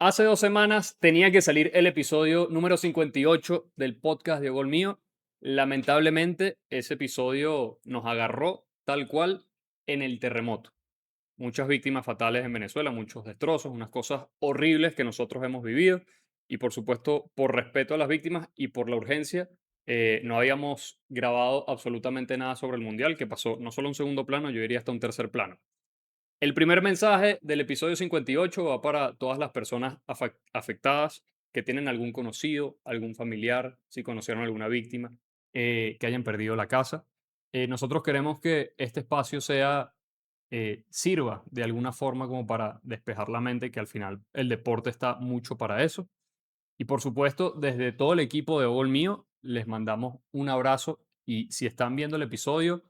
Hace 2 semanas tenía que salir el episodio número 58 del podcast de Gol Mío. Lamentablemente, ese episodio nos agarró tal cual en el terremoto. Muchas víctimas fatales en Venezuela, muchos destrozos, unas cosas horribles que nosotros hemos vivido. Y por supuesto, por respeto a las víctimas y por la urgencia, no habíamos grabado absolutamente nada sobre el Mundial, que pasó no solo a un segundo plano, yo diría hasta un tercer plano. El primer mensaje del episodio 58 va para todas las personas afectadas que tienen algún conocido, algún familiar, si conocieron alguna víctima, que hayan perdido la casa. Nosotros queremos que este espacio sirva de alguna forma como para despejar la mente, que al final el deporte está mucho para eso. Y por supuesto, desde todo el equipo de Gol Mío, les mandamos un abrazo y si están viendo el episodio,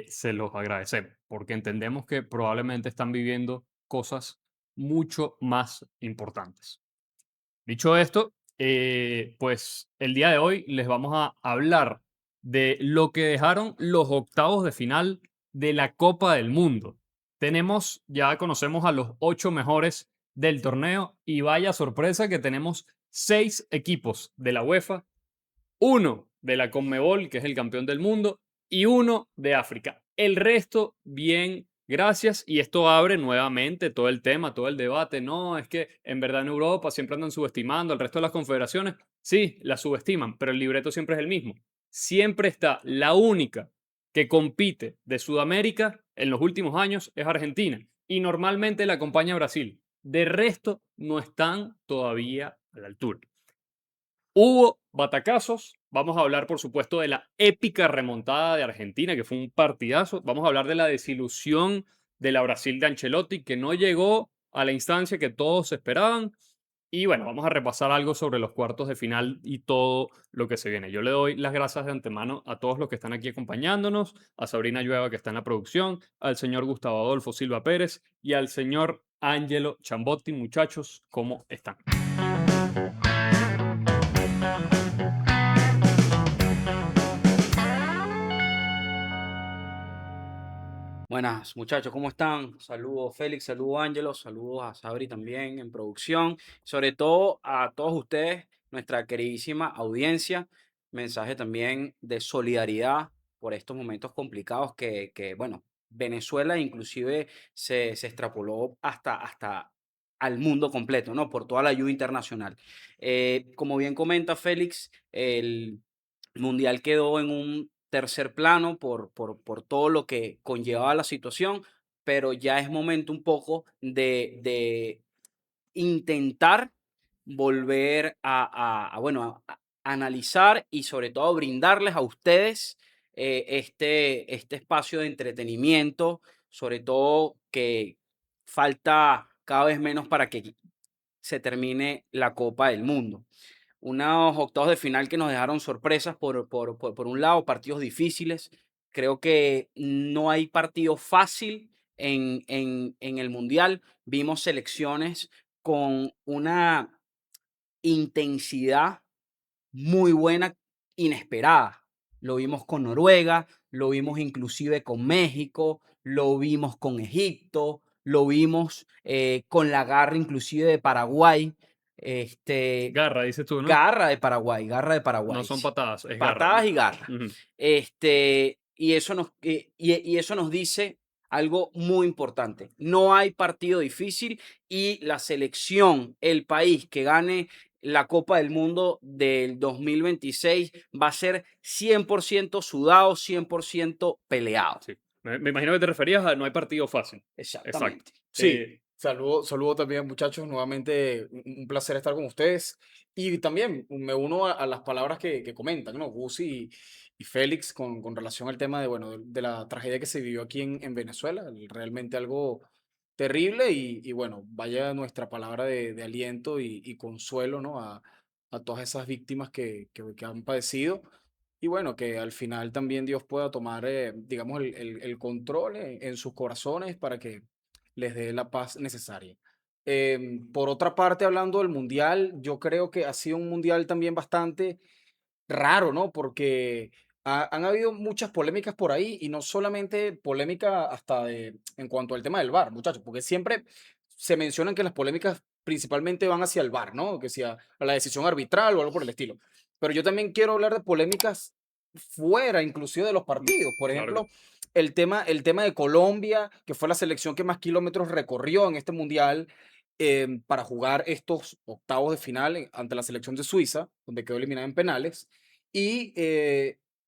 se los agradecemos, porque entendemos que probablemente están viviendo cosas mucho más importantes. Dicho esto, pues el día de hoy les vamos a hablar de lo que dejaron los octavos de final de la Copa del Mundo. Ya conocemos a los 8 mejores del torneo y vaya sorpresa que tenemos 6 equipos de la UEFA, uno de la Conmebol, que es el campeón del mundo, y uno de África. El resto, bien, gracias. Y esto abre nuevamente todo el tema, todo el debate. No, es que en verdad en Europa siempre andan subestimando al resto de las confederaciones. Sí, las subestiman, pero el libreto siempre es el mismo. Siempre está la única que compite de Sudamérica en los últimos años es Argentina. Y normalmente la acompaña Brasil. De resto, no están todavía a la altura. Hubo batacazos. Vamos a hablar, por supuesto, de la épica remontada de Argentina, que fue un partidazo. Vamos a hablar de la desilusión de la Brasil de Ancelotti, que no llegó a la instancia que todos esperaban. Y bueno, vamos a repasar algo sobre los cuartos de final y todo lo que se viene. Yo le doy las gracias de antemano a todos los que están aquí acompañándonos, a Sabrina Llueva que está en la producción, al señor Gustavo Adolfo Silva Pérez y al señor Ángelo Chambotti. Muchachos, ¿cómo están? Buenas muchachos, ¿cómo están? Saludos Félix, saludos Ángelo, saludos a Sabri también en producción, sobre todo a todos ustedes, nuestra queridísima audiencia, mensaje también de solidaridad por estos momentos complicados bueno, Venezuela inclusive se extrapoló hasta al mundo completo, ¿no? Por toda la ayuda internacional. Como bien comenta Félix, el Mundial quedó en un tercer plano por todo lo que conllevaba la situación, pero ya es momento un poco de intentar volver bueno, a analizar y sobre todo brindarles a ustedes este espacio de entretenimiento, sobre todo que falta cada vez menos para que se termine la Copa del Mundo. Unos octavos de final que nos dejaron sorpresas por un lado, partidos difíciles. Creo que no hay partido fácil en el Mundial. Vimos selecciones con una intensidad muy buena, inesperada. Lo vimos con Noruega, lo vimos inclusive con México, lo vimos con Egipto, lo vimos con la garra inclusive de Paraguay. Este, Garra, dices tú, ¿no? Garra de No Paraguay, son sí. patadas, es garra, Patadas ¿no? y garra. Ujú. Y eso nos dice algo muy importante. No hay partido difícil y la selección, el país que gane la Copa del Mundo del 2026 va a ser 100% sudado, 100% peleado. Sí. Me imagino que te referías a no hay partido fácil. Exacto. Exactamente. Sí, saludo también muchachos, nuevamente un placer estar con ustedes y también me uno a las palabras que comentan, ¿no? Gus y Félix con relación al tema de, bueno, de la tragedia que se vivió aquí en Venezuela, realmente algo terrible y bueno, vaya nuestra palabra de aliento y consuelo, ¿no? A todas esas víctimas que han padecido y bueno, que al final también Dios pueda tomar, digamos, el control en sus corazones para que les dé la paz necesaria. Por otra parte, hablando del mundial, yo creo que ha sido un mundial también bastante raro, ¿no? Porque han habido muchas polémicas por ahí y no solamente polémica hasta en cuanto al tema del VAR, muchachos, porque siempre se mencionan que las polémicas principalmente van hacia el VAR, ¿no? Que sea a la decisión arbitral o algo por el estilo. Pero yo también quiero hablar de polémicas fuera, inclusive de los partidos. Por Claro que ejemplo, el tema de Colombia, que fue la selección que más kilómetros recorrió en este mundial para jugar estos octavos de final ante la selección de Suiza, donde quedó eliminada en penales. Y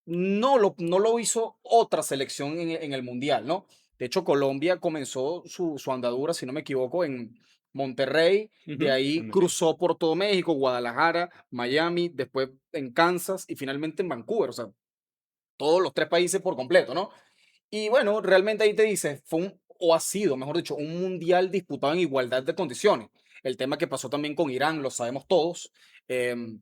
no lo hizo otra selección en el mundial, ¿no? De hecho, Colombia comenzó su andadura, si no me equivoco, en Monterrey, de ujú, ahí en México. cruzó por todo México, Guadalajara, Miami, después en Kansas y finalmente en Vancouver. O sea, todos los tres países por completo, ¿no? Y bueno, realmente ahí te dice, o ha sido, mejor dicho, un mundial disputado en igualdad de condiciones. El tema que pasó también con Irán, lo sabemos todos. em,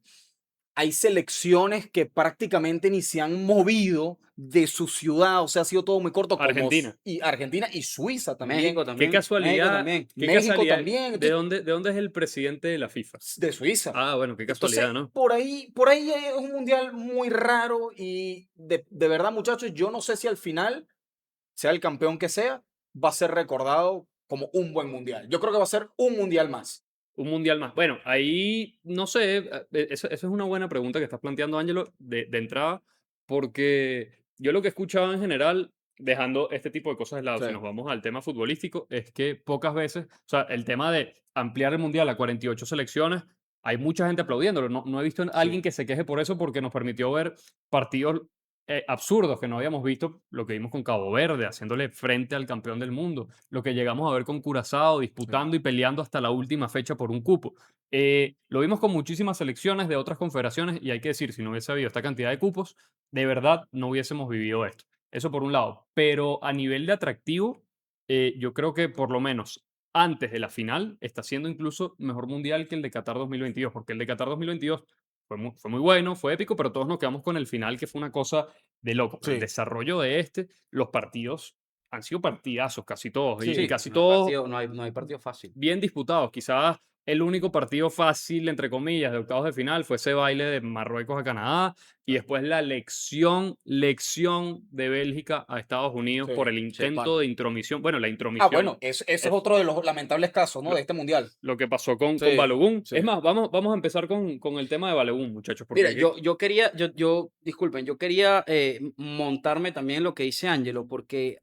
Hay selecciones que prácticamente ni se han movido de su ciudad, o sea, ha sido todo muy corto, como Argentina. y Argentina y Suiza también, México Qué también, México casualidad, también. qué México casualidad. también, De dónde es el presidente de la FIFA? de Suiza. Ah, bueno, qué Entonces, casualidad, ¿no? por ahí es un mundial muy raro y de verdad, muchachos, yo no sé si al final, sea el campeón que sea, va a ser recordado como un buen mundial. Yo creo que va a ser un mundial más. Un mundial más. Bueno, ahí no sé, eso es una buena pregunta que estás planteando, Ángelo, de entrada, porque yo lo que he escuchado en general, dejando este tipo de cosas de lado, Sí, si nos vamos al tema futbolístico, es que pocas veces, o sea, el tema de ampliar el mundial a 48 selecciones, hay mucha gente aplaudiéndolo. No he visto a alguien sí. que se queje por eso porque nos permitió ver partidos absurdos que no habíamos visto, lo que vimos con Cabo Verde, haciéndole frente al campeón del mundo, lo que llegamos a ver con Curazao, Sí, disputando y peleando hasta la última fecha por un cupo. Lo vimos con muchísimas selecciones de otras confederaciones y hay que decir, si no hubiese habido esta cantidad de cupos, de verdad no hubiésemos vivido esto. Eso por un lado. Pero a nivel de atractivo, yo creo que por lo menos antes de la final está siendo incluso mejor mundial que el de Qatar 2022, porque el de Qatar 2022 fue muy bueno, fue épico, pero todos nos quedamos con el final, que fue una cosa de loco. Pero el sí, desarrollo de este, los partidos han sido partidazos casi todos y sí. casi No hay todos partido, no hay partido fácil. bien disputados. Quizás el único partido fácil, entre comillas, de octavos de final fue ese baile de Marruecos a Canadá y después la lección de Bélgica a Estados Unidos por Sí. el Sí. intento de intromisión. Bueno, la Ah, intromisión bueno, ese es es otro de los lamentables casos, ¿no? lo, De este mundial. lo que pasó con Sí, Balogun. sí. Es más, vamos a empezar con el tema de Balogun, muchachos, porque Mira, hay que- yo quería, disculpen, yo quería montarme también en lo que dice Ángelo, porque,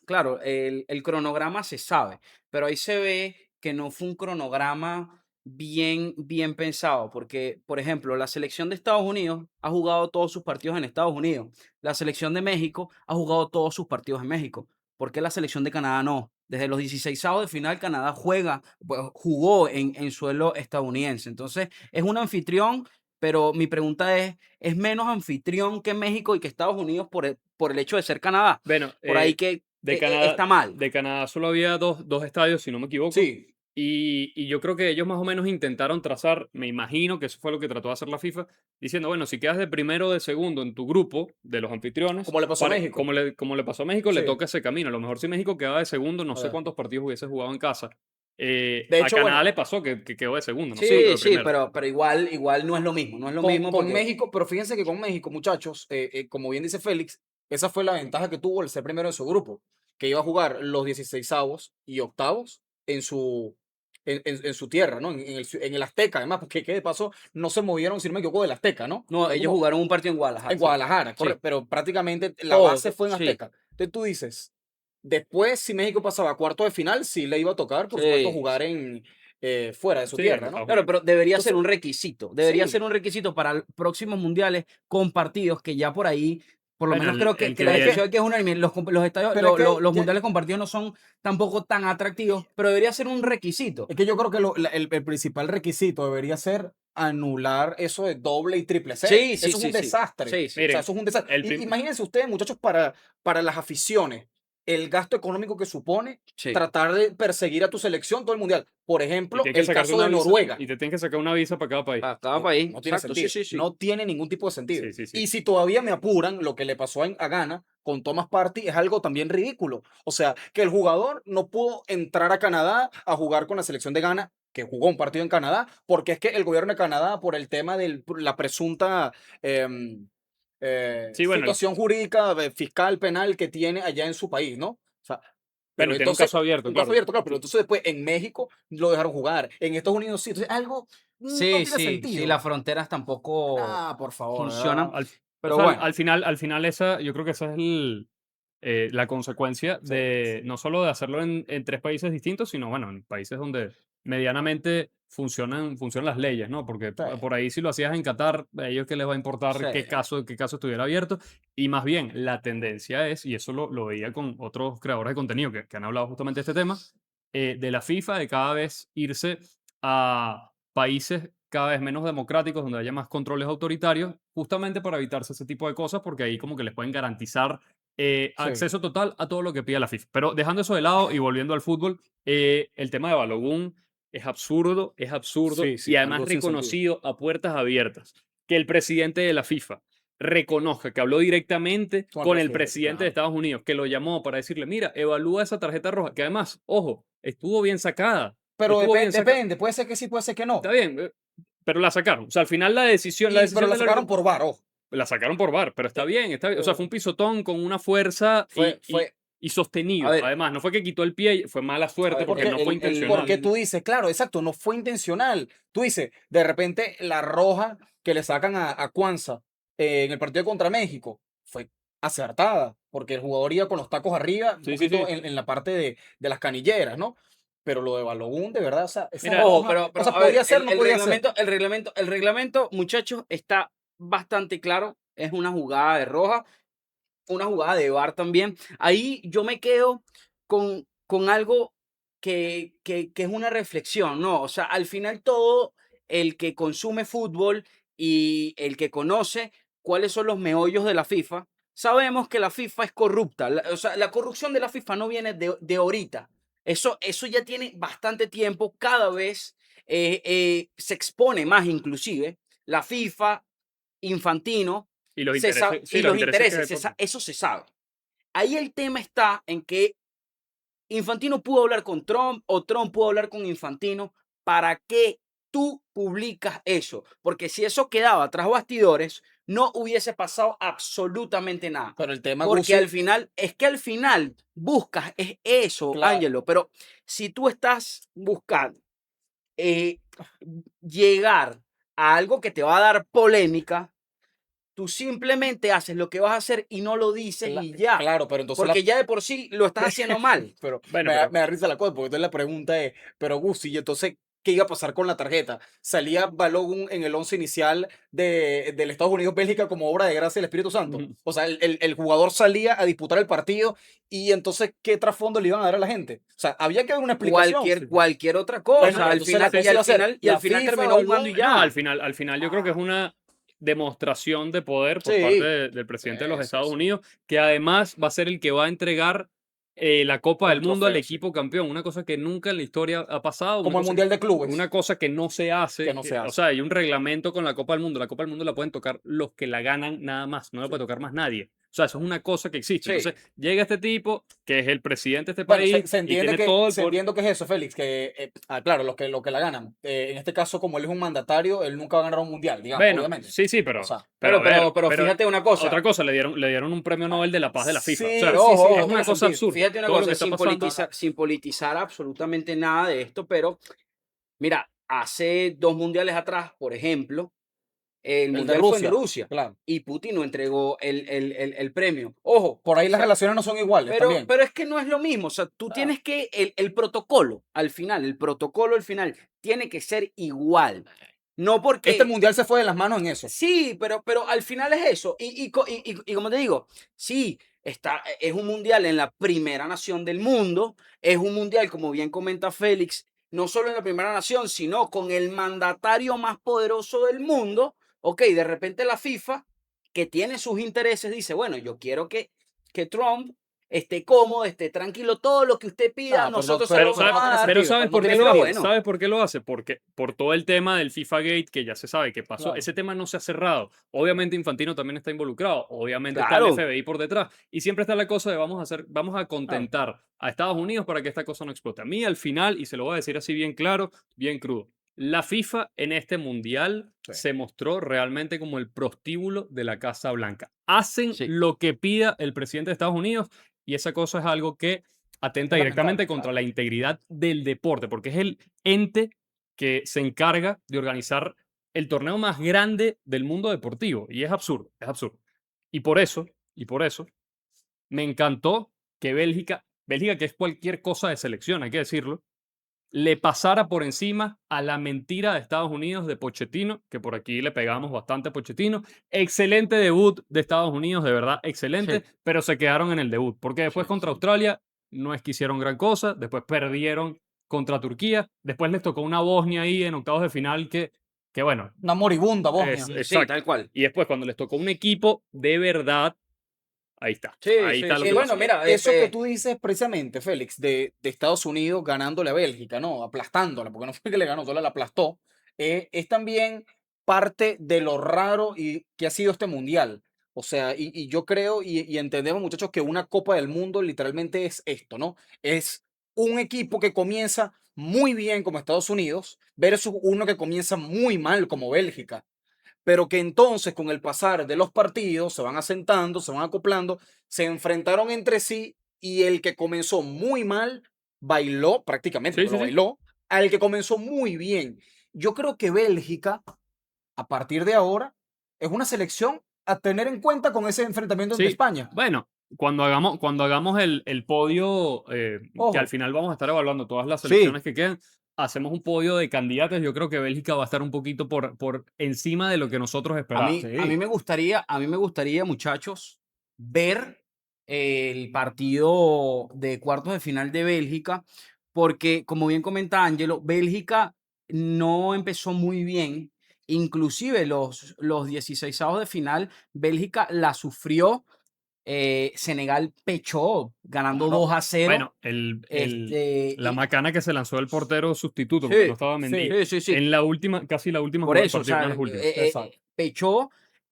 claro, el cronograma se sabe, pero ahí se ve que no fue un cronograma bien pensado, porque, por ejemplo, la selección de Estados Unidos ha jugado todos sus partidos en Estados Unidos, la selección de México ha jugado todos sus partidos en México, ¿por qué la selección de Canadá no? Desde los 16avos de final, Canadá jugó en suelo estadounidense, entonces es un anfitrión, pero mi pregunta ¿es menos anfitrión que México y que Estados Unidos por el hecho de ser Canadá? bueno, Por ahí que de Canadá, está mal. de Canadá solo había dos estadios, si no me equivoco. Sí, Y yo creo que ellos más o menos intentaron trazar, me imagino que eso fue lo que trató de hacer la FIFA, diciendo, bueno, si quedas de primero o de segundo en tu grupo de los anfitriones, como le pasó a México. como le pasó a México, le Sí. toca ese camino. A lo mejor si México quedaba de segundo, no A sé ver. cuántos partidos hubiese jugado en casa. De A hecho, Canadá bueno, le pasó que quedó de segundo, no sé si quedó Sí, de sí, primero. pero igual no es lo mismo, no es lo con, mismo con porque México, pero fíjense que con México, muchachos, como bien dice Félix, esa fue la ventaja que tuvo el ser primero en su grupo, que iba a jugar los 16avos y octavos en su tierra, ¿no? En el Azteca, además, porque ¿qué pasó? No se movieron, si no me equivoco, del Azteca, ¿no? no, Fue ellos como jugaron un partido en en Guadalajara. Guadalajara, Sí, correcto, pero prácticamente la base todos, fue en sí, Azteca. Entonces tú dices, después, si México pasaba a cuarto de final, sí le iba a tocar, por supuesto, sí. jugar fuera de su Sí, en tierra, ¿no? Estados Claro, Unidos. pero debería ser Entonces, un requisito. Debería ser sí, un requisito para próximos mundiales con partidos que ya por ahí, por lo Bueno, menos creo el que que la pero es viene, discusión que, aquí es unánime. Los estadios, pero es que los mundiales compartidos no son tampoco tan atractivos, pero debería ser un requisito. Es que yo creo que el principal requisito debería ser anular eso de doble y triple sede. Sí, sí, Eso es un sí, sí. desastre. Sí, sí. O sea, miren, eso es un desastre. el prim- Imagínense ustedes, muchachos, para las aficiones, el gasto económico que supone Sí. tratar de perseguir a tu selección todo el mundial. Por y ejemplo, tienes que el sacarte caso una de visa, Noruega. y te tienes que sacar una visa para cada país. Para cada No, país. no tiene Exacto, sí, sentido. sí, sí. No tiene ningún tipo de sentido. Sí, sí, sí. Y si todavía me apuran, lo que le pasó a Ghana con Thomas Partey es algo también ridículo. O sea, que el jugador no pudo entrar a Canadá a jugar con la selección de Ghana, que jugó un partido en Canadá, porque es que el gobierno de Canadá, por el tema de la presunta Sí, bueno, situación jurídica, fiscal, penal que tiene allá en su país, ¿no? O sea, Pero tiene un entonces, caso abierto, un caso claro. abierto, claro, pero entonces después en México lo dejaron jugar, en Estados Unidos sí, entonces algo no Sí, tiene sí, sí, sentido. las fronteras tampoco Ah, por favor, de funcionan. verdad. Al, o Pero sea, bueno, al final esa, yo creo que esa es la consecuencia sí, de no solo de hacerlo en tres países distintos, sino bueno, en países donde medianamente funcionan las leyes, ¿no? Porque sí, por ahí si lo hacías en Qatar, a ellos qué les va a Sí. importar qué caso estuviera abierto. Y más bien, la tendencia es, y eso lo veía con otros creadores de contenido que han hablado justamente de este tema, de la FIFA, de cada vez irse a países cada vez menos democráticos, donde haya más controles autoritarios, justamente para evitarse ese tipo de cosas, porque ahí como que les pueden garantizar sí. acceso total a todo lo que pida la FIFA. Pero dejando eso de lado y volviendo al fútbol, el tema de Balogun es absurdo Sí, y sí, además algo sin sentido. reconocido a puertas abiertas. Que el presidente de la FIFA reconozca que habló directamente Con el con el presidente, presidente de claro. Estados Unidos, que lo llamó para decirle, mira, evalúa esa tarjeta roja, que además, ojo, estuvo bien sacada, Pero estuvo bien sacada, depende, puede ser que sí, puede ser que no. está bien, pero la sacaron. O sea, al final la Pero decisión la del sacaron árbitro por VAR, ojo. la sacaron por VAR, pero está Eh, bien, está bien. O sea, fue pero un pisotón con una fuerza fue, y A sostenido. ver, Además, no fue que quitó el pie, fue mala a suerte ver, porque porque, no fue porque intencional. tú dices, claro, exacto, no fue intencional. Tú dices, de repente la roja que le sacan a Cuanza en el partido contra México fue acertada, porque el jugador iba con los tacos arriba, un Sí, sí, poquito sí. en la parte de las canilleras, ¿no? Pero lo de Balogun, de verdad, esa Mira, ojo, roja, o pero sea, a ver, podía ser, no podía ser. el reglamento, muchachos, está bastante claro. Es una jugada de roja, una jugada de VAR también. Ahí yo me quedo con algo que es una reflexión, ¿no? O sea, al final todo el que consume fútbol y el que conoce cuáles son los meollos de la FIFA, sabemos que la FIFA es corrupta. O sea, la corrupción de la FIFA no viene de ahorita. Eso ya tiene bastante tiempo, cada vez se expone más inclusive. La FIFA, Infantino, y los intereses, sí, y los los intereses que intereses, deportan. eso se sabe. Ahí el tema está en que Infantino pudo hablar con Trump o Trump pudo hablar con Infantino. ¿Para qué tú publicas eso? Porque si eso quedaba tras bastidores, no hubiese pasado absolutamente nada. Pero el tema, Porque al Gusi, final, es que al final buscas es eso, claro, Ángelo. Pero si tú estás buscando eh, llegar a algo que te va a dar polémica, tú simplemente haces lo que vas a hacer y no lo dices y ya. claro, pero entonces Porque ya de por sí lo estás haciendo mal. pero Bueno, pero me da risa la cosa, porque entonces la pregunta es, pero Gusi, ¿y entonces qué iba a pasar con la tarjeta? ¿Salía Balogun en el once inicial del Estados Unidos-Bélgica como obra de gracia del Espíritu Santo? O sea, el jugador salía a disputar el partido y entonces, ¿qué trasfondo le iban a dar a la gente? O sea, había que dar una explicación. sí. Cualquier otra Bueno, cosa. pero Al entonces la final, cosa iba a ser, y al la final FIFA terminó evaluó, jugando y no, ya. al final yo creo que es ah, una demostración de poder por parte sí, del presidente de los sí, Estados sí, Unidos, que además va a ser el que va a entregar la Copa del el Mundo al trofeo, sí. equipo campeón, una cosa que nunca en la historia ha pasado, Como el Mundial de una Clubes, cosa que no se que hace, no se o hace. sea, hay un reglamento con la Copa del Mundo, la Copa del Mundo la pueden tocar los que la ganan nada más, no la puede Sí. tocar más nadie. O sea, eso es una cosa que existe. Entonces, Sí. llega este tipo, que es el presidente de este Bueno, país, se y entiende tiene todo el se poder. entiende que es eso, Félix, que, claro, lo que la ganan. En este caso, como él es un mandatario, él nunca va a ganar un mundial, digamos, Bueno, obviamente. sí, sí, O sea, pero a ver, Pero fíjate una cosa. otra cosa, le dieron un premio Nobel de la paz de la FIFA. O sí, sea, sí, sí, Ojo, es no ojo. tiene una cosa sentido. absurda. Fíjate una Todo lo que cosa, está pasando. sin politizar absolutamente nada de esto, pero mira, hace 2 mundiales atrás, por ejemplo, el El de mundial fue en Rusia, Rusia claro. y Putin no entregó el premio. Ojo, o Por ahí las sea, relaciones no son iguales también. pero es que no es lo mismo. O sea, tú Ah, tienes que, el protocolo al final tiene que ser igual. No este porque mundial se fue de las manos en eso. sí, pero al final es eso. Y como te digo, sí, es un mundial en la primera nación del mundo, es un mundial, como bien comenta Félix, no solo en la primera nación, sino con el mandatario más poderoso del mundo. Ok, de repente la FIFA, que tiene sus intereses, dice, bueno, yo quiero que Trump esté cómodo, esté tranquilo, todo lo que usted pida, Ah, nosotros se lo Pero, vamos ¿sabes, no a tiene dar. pero sentido. ¿sabes No por tiene qué lo Pero hace? sentido. bueno, ¿Sabes por qué lo hace? Porque por todo el tema del FIFA Gate, que ya se sabe que pasó, Claro, ese tema no se ha cerrado. Obviamente Infantino también está involucrado, obviamente está el claro. FBI por detrás, y siempre está la cosa de vamos a claro. contentar a Estados Unidos para que esta cosa no explote. A mí al final, y se lo voy a decir así bien claro, bien crudo, la FIFA en este mundial Sí. se mostró realmente como el prostíbulo de la Casa Blanca. Hacen Sí. lo que pida el presidente de Estados Unidos y esa cosa es algo que atenta Fundamental, directamente contra claro. la integridad del deporte, porque es el ente que se encarga de organizar el torneo más grande del mundo deportivo. Y es absurdo, es absurdo. Y por eso, me encantó que Bélgica, que es cualquier cosa de selección, hay que decirlo, le pasara por encima a la mentira de Estados Unidos de Pochettino, que por aquí le pegamos bastante a Pochettino. Excelente debut de Estados Unidos, de verdad, excelente, Sí, pero se quedaron en el debut, porque después sí, contra sí. Australia no es que hicieron gran cosa, después perdieron contra Turquía, después les tocó una Bosnia ahí en octavos de final que bueno, Una moribunda es Bosnia. Sí, exacto. tal cual. Y después cuando les tocó un equipo de verdad, Sí, ahí sí, está lo sí. que Bueno, pasó. mira, Eso que tú dices precisamente, Félix, de Estados Unidos ganándole a Bélgica, ¿no? Aplastándola, porque no fue que le ganó, solo la aplastó, es también parte de lo raro y que ha sido este mundial. O sea, y yo creo y entendemos, muchachos, que una Copa del Mundo literalmente es esto, ¿no? Es un equipo que comienza muy bien como Estados Unidos versus uno que comienza muy mal como Bélgica, pero que entonces con el pasar de los partidos se van asentando, se van acoplando, se enfrentaron entre sí y el que comenzó muy mal bailó prácticamente, Sí, porque sí, lo sí. bailó, al que comenzó muy bien. Yo creo que Bélgica, a partir de ahora, es una selección a tener en cuenta con ese enfrentamiento ante Sí, España. bueno, cuando hagamos el podio, que al Ojo, final vamos a estar evaluando todas las sí, selecciones que quedan, hacemos un podio de candidatos. Yo creo que Bélgica va a estar un poquito por encima de lo que nosotros esperábamos. A mí sí. me gustaría, muchachos, ver el partido de cuartos de final de Bélgica, porque como bien comenta Ángelo, Bélgica no empezó muy bien. Inclusive los 16 de final, Bélgica la sufrió. Senegal pechó ganando Claro. 2-0. Bueno, la Y, macana que se lanzó el portero sustituto, porque no sí, estaba Mendy, Sí, sí, sí, sí. en la última, casi la última Por jugada del eso, o partido, una sea, de las últimas. exacto. pechó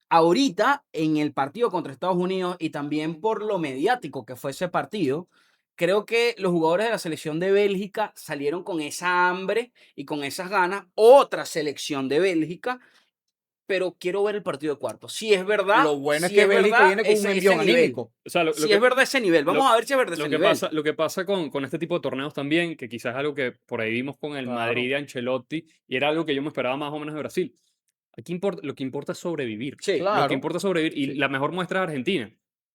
ahorita en el partido contra Estados Unidos y también por lo mediático que fue ese partido. Creo que los jugadores de la selección de Bélgica salieron con esa hambre y con esas ganas. Otra selección de Bélgica, pero quiero ver el partido de cuartos. Lo bueno es Si que es Bélgica verdad viene con un ese envión nivel. anímico. O sea, lo Si es que, verdad ese nivel. lo, Vamos a ver si es verdad lo ese que nivel. pasa, lo que pasa con este tipo de torneos también, que quizás es algo que por ahí vimos con el Madrid Claro, de Ancelotti, y era algo que yo me esperaba más o menos de Brasil. Lo que importa es sobrevivir. Sí, Lo que claro. importa es sobrevivir. Y sí. la mejor muestra es Argentina.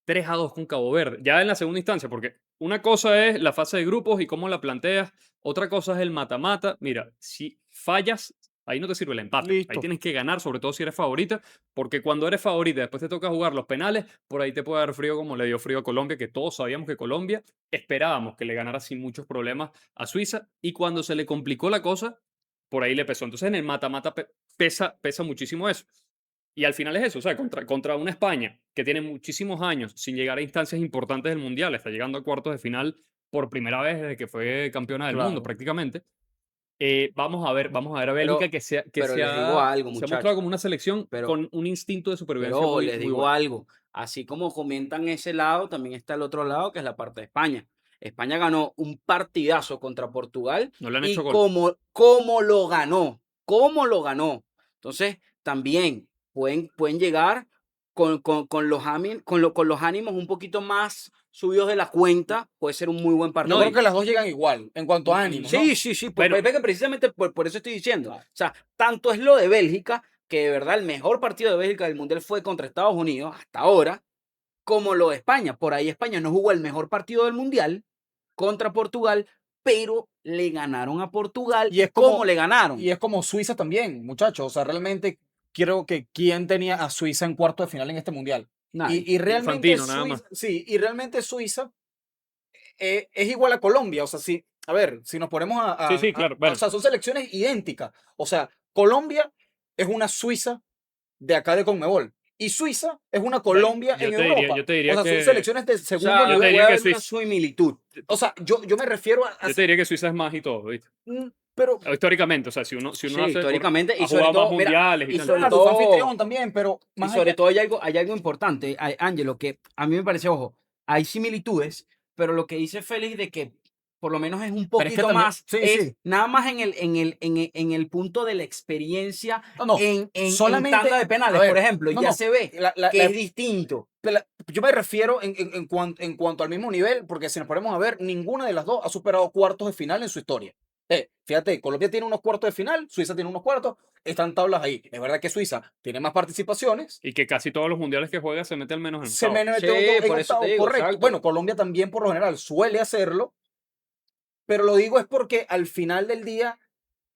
3-2 con Cabo Verde. Ya en la segunda instancia, porque una cosa es la fase de grupos y cómo la planteas. Otra cosa es el mata-mata. Mira, si fallas, ahí no te sirve el empate. Ahí Listo. tienes que ganar, sobre todo si eres favorita. Porque cuando eres favorita, después te toca jugar los penales, por ahí te puede dar frío como le dio frío a Colombia, que todos sabíamos que Colombia esperábamos que le ganara sin muchos problemas a Suiza. Y cuando se le complicó la cosa, por ahí le pesó. Entonces en el mata-mata pesa muchísimo eso. Y al final es eso, o sea, contra una España que tiene muchísimos años sin llegar a instancias importantes del Mundial, está llegando a cuartos de final por primera vez desde que fue campeona del mundo Claro. prácticamente. Vamos a ver a Bélgica Pero, que pero les digo algo, se ha mostrado muchachos. como una selección Pero, con un instinto de supervivencia pero muy, les muy digo bueno. algo. Así como comentan ese lado, también está el otro lado, que es la parte de España. España ganó un partidazo contra Portugal No le han hecho y gol. cómo lo ganó, cómo lo ganó. Entonces, también pueden llegar con los ánimos un poquito más subidos de la cuenta. Puede ser un muy buen Yo No, creo partido. que las dos llegan igual en cuanto a ánimos, ¿no? Sí, sí, sí, bueno, ve que precisamente por eso estoy diciendo. O Claro. sea, tanto es lo de Bélgica, que de verdad el mejor partido de Bélgica del Mundial fue contra Estados Unidos hasta ahora, como lo de España. Por ahí España no jugó el mejor partido del Mundial contra Portugal, pero le ganaron a Portugal. Y ¿Y es cómo como, le ganaron? y es como Suiza también, muchachos. O sea, realmente creo que quién tenía a Suiza en cuarto de final en este mundial. Nadie. Y realmente Infantino nada más. Suiza, sí, y realmente Suiza es igual a Colombia. O sea, sí, a ver, si nos ponemos Sí, sí, claro. o Bueno, sea, son selecciones idénticas. O sea, Colombia es una Suiza de acá de Conmebol. Y Suiza es una bueno, Colombia yo en te diría, Europa. yo te O diría sea, son que, selecciones de O segundo sea, yo te nivel. diría puede que haber una Suiza, similitud. O sea, yo me refiero yo te diría que Suiza es más y todo, ¿viste? pero Históricamente, o sea, si uno Sí, hace, históricamente, y ha sobre jugado más todo, mira, mundiales y y tal. sobre claro, fue todo, anfitrión también, pero y más sobre allá. todo hay algo importante, Ángelo, que a mí me parece, ojo, hay similitudes, pero lo que dice Félix de que por lo menos es un Pero es que poquito también, más, sí, es sí. nada más en el punto de la experiencia No, no, en solamente, tanda de a penales, por ver, ejemplo, no, ya no, se ve la, la- que es la- distinto. yo me refiero en cuanto al mismo nivel, porque si nos ponemos a ver, ninguna de las dos ha superado cuartos de final en su historia. Fíjate, Colombia tiene unos cuartos de final, Suiza tiene unos cuartos, están tablas ahí. Es verdad que Suiza tiene más participaciones, Y que casi todos los mundiales que juega se mete al menos en se octavos. mete Sí, en por eso te octavos, digo, correcto. exacto. Bueno, Colombia también por lo general suele hacerlo, pero lo digo es porque al final del día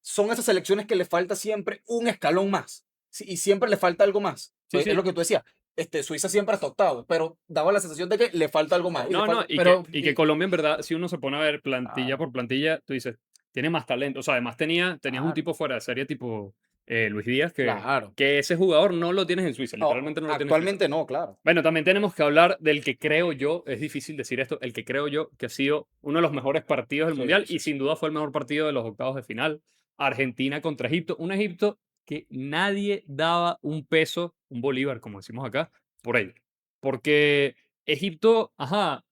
son esas selecciones que le falta siempre un escalón más. Sí, y siempre le falta algo más. Sí, Es sí. lo que tú decías. Suiza siempre hasta octavo, pero daba la sensación de que le falta algo más. No, no, Pero, y que Colombia en verdad, si uno se pone a ver plantilla Claro, por plantilla, tú dices, tiene más talento. O sea, además tenías un claro, tipo fuera de serie tipo Luis Díaz, claro. que ese jugador no lo tienes en Suiza, No, literalmente no lo tienes en Suiza. actualmente no, claro. Bueno, también tenemos que hablar del que creo yo, es difícil decir esto, el que creo yo que ha sido uno de los mejores partidos del Sí, Mundial sí, y sí. sin duda fue el mejor partido de los octavos de final, Argentina contra Egipto, un Egipto que nadie daba un peso, un bolívar, como decimos acá, por él. Porque Egipto, ajá,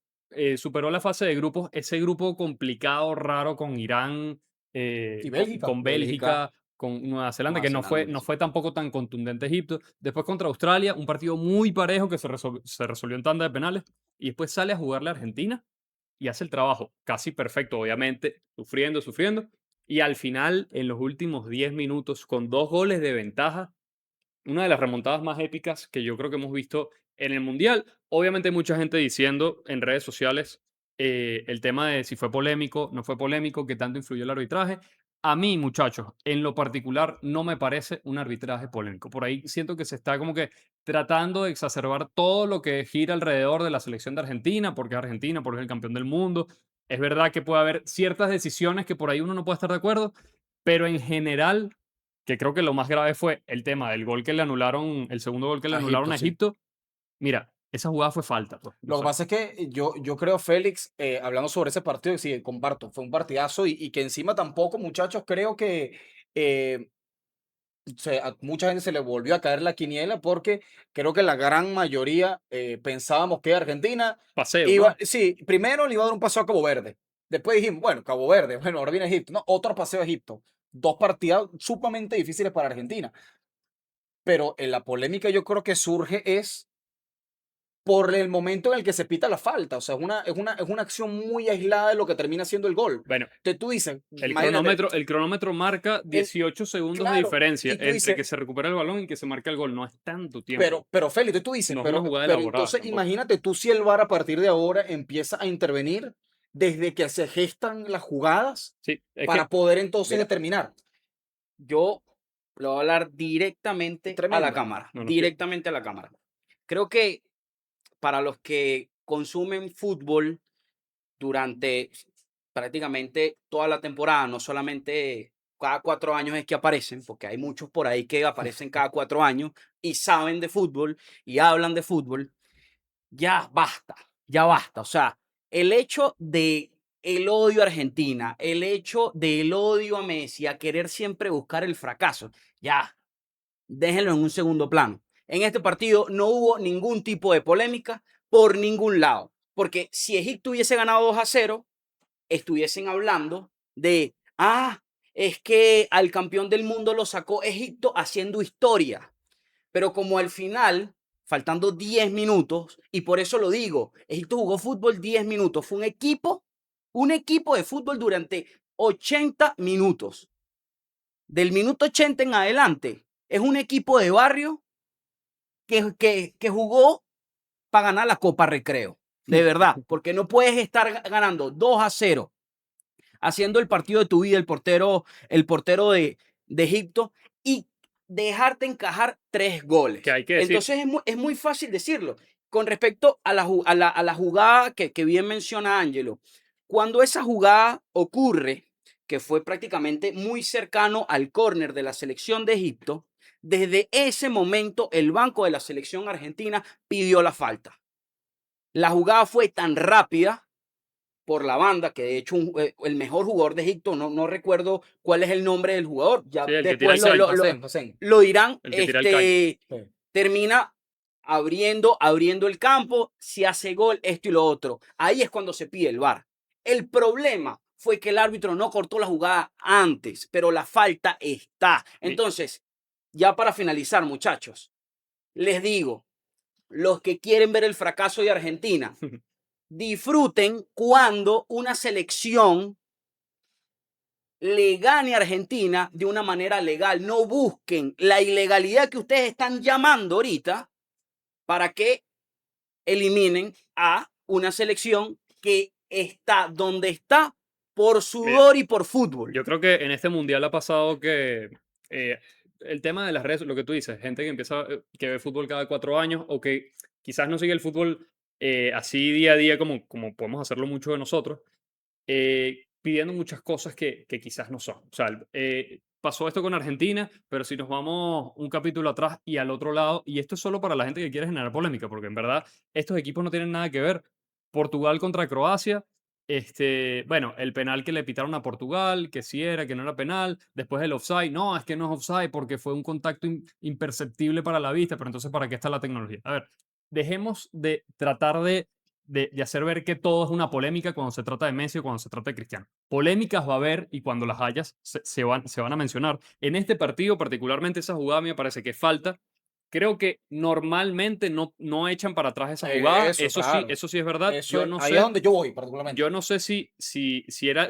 superó la fase de grupos, ese grupo complicado, raro con Irán, Y Bélgica. con Bélgica, Bélgica, con Nueva Zelanda, Nueva que Zelanda, no buenísimo. fue tampoco tan contundente Egipto. Después contra Australia, un partido muy parejo que se resolvió en tanda de penales. Y después sale a jugarle a Argentina y hace el trabajo casi perfecto, obviamente, sufriendo, sufriendo. Y al final, en los últimos 10 minutos, con 2 goles de ventaja, una de las remontadas más épicas que yo creo que hemos visto en el Mundial. Obviamente hay mucha gente diciendo en redes sociales el tema de si fue polémico, no fue polémico, qué tanto influyó el arbitraje. A mí, muchachos, en lo particular no me parece un arbitraje polémico. Por ahí siento que se está como que tratando de exacerbar todo lo que gira alrededor de la selección de Argentina, porque es Argentina, porque es el campeón del mundo. Es verdad que puede haber ciertas decisiones que por ahí uno no puede estar de acuerdo, pero en general que creo que lo más grave fue el tema del gol que le anularon, el segundo gol que le A anularon Egipto, a sí. Egipto. Mira, esa jugada fue falta, pues. O Lo que sea, pasa es que yo creo, Félix, hablando sobre ese partido, sí, comparto, fue un partidazo y que encima tampoco, muchachos, creo que eh, a mucha gente se le volvió a caer la quiniela porque creo que la gran mayoría pensábamos que Argentina paseo, iba, ¿no? sí, primero le iba a dar un paseo a Cabo Verde. Después dijimos, bueno, Cabo Verde, bueno, ahora viene Egipto, no, otro paseo a Egipto. Dos partidos sumamente difíciles para Argentina. Pero la polémica yo creo que surge es por el momento en el que se pita la falta. O sea, es una acción muy aislada de lo que termina siendo el gol. Bueno, Entonces tú dices, imagínate, el cronómetro marca el, 18 segundos de claro, diferencia y tú entre que dices, se recupera el balón y que se marca el gol. No es tanto tiempo. pero Félix, tú dices, No es una jugada pero elaborada entonces tampoco. imagínate tú si el VAR a partir de ahora empieza a intervenir desde que se gestan las jugadas Sí, es para que, poder entonces Mira, determinar. yo le voy a hablar directamente a la Tremendo. cámara, no, no, sí, directamente a la cámara. Creo que para los que consumen fútbol durante prácticamente toda la temporada, no solamente cada 4 años es que aparecen, porque hay muchos por ahí que aparecen cada 4 años y saben de fútbol y hablan de fútbol, ya basta, ya basta. O sea, el hecho de el odio a Argentina, el hecho del odio a Messi, a querer siempre buscar el fracaso, ya, déjenlo en un segundo plano. En este partido no hubo ningún tipo de polémica por ningún lado, porque si Egipto hubiese ganado 2-0, estuviesen hablando de, es que al campeón del mundo lo sacó Egipto haciendo historia. Pero como al final, faltando 10 minutos, y por eso lo digo, Egipto jugó fútbol 10 minutos, fue un equipo de fútbol durante 80 minutos. Del minuto 80 en adelante, es un equipo de barrio que jugó para ganar la Copa Recreo. De verdad, porque no puedes estar ganando 2-0 haciendo el partido de tu vida, el portero de Egipto, y dejarte encajar 3 goles. que hay que decir, Entonces es muy fácil decirlo. Con respecto a la jugada que bien menciona Ángelo, cuando esa jugada ocurre, que fue prácticamente muy cercano al córner de la selección de Egipto, desde ese momento el banco de la selección argentina pidió la falta. La jugada fue tan rápida por la banda, que de hecho el mejor jugador de Egipto, no recuerdo cuál es el nombre del jugador, ya sí, el que tira el después Hussein, caño, Hussein. lo dirán, el que tira el caño. Sí. termina abriendo el campo, si hace gol, esto y lo otro. Ahí es cuando se pide el VAR. El problema fue que el árbitro no cortó la jugada antes, pero la falta está. Entonces, ya para finalizar, muchachos, les digo, los que quieren ver el fracaso de Argentina, disfruten cuando una selección le gane a Argentina de una manera legal. No busquen la ilegalidad que ustedes están llamando ahorita para que eliminen a una selección que está donde está por Mira, sudor y por fútbol. yo creo que en este mundial ha pasado que el tema de las redes, lo que tú dices, gente que empieza, que ve fútbol cada 4 años o que quizás no sigue el fútbol así día a día como podemos hacerlo muchos de nosotros, pidiendo muchas cosas que quizás no son. O sea, pasó esto con Argentina, pero si nos vamos un capítulo atrás y al otro lado, y esto es solo para la gente que quiere generar polémica, porque en verdad estos equipos no tienen nada que ver. Portugal contra Croacia, bueno, el penal que le pitaron a Portugal, que sí era, que no era penal, después el offside, no, es que no es offside porque fue un contacto imperceptible para la vista, pero entonces ¿para qué está la tecnología? A ver, dejemos de tratar de hacer ver que todo es una polémica cuando se trata de Messi o cuando se trata de Cristiano. Polémicas va a haber y cuando las hayas se van a mencionar. En este partido, particularmente esa jugada, me parece que falta. Creo que normalmente no echan para atrás esa jugada. Eso, claro. Eso sí es verdad. Eso, Yo no ahí es sé. donde yo voy, particularmente. Yo no sé si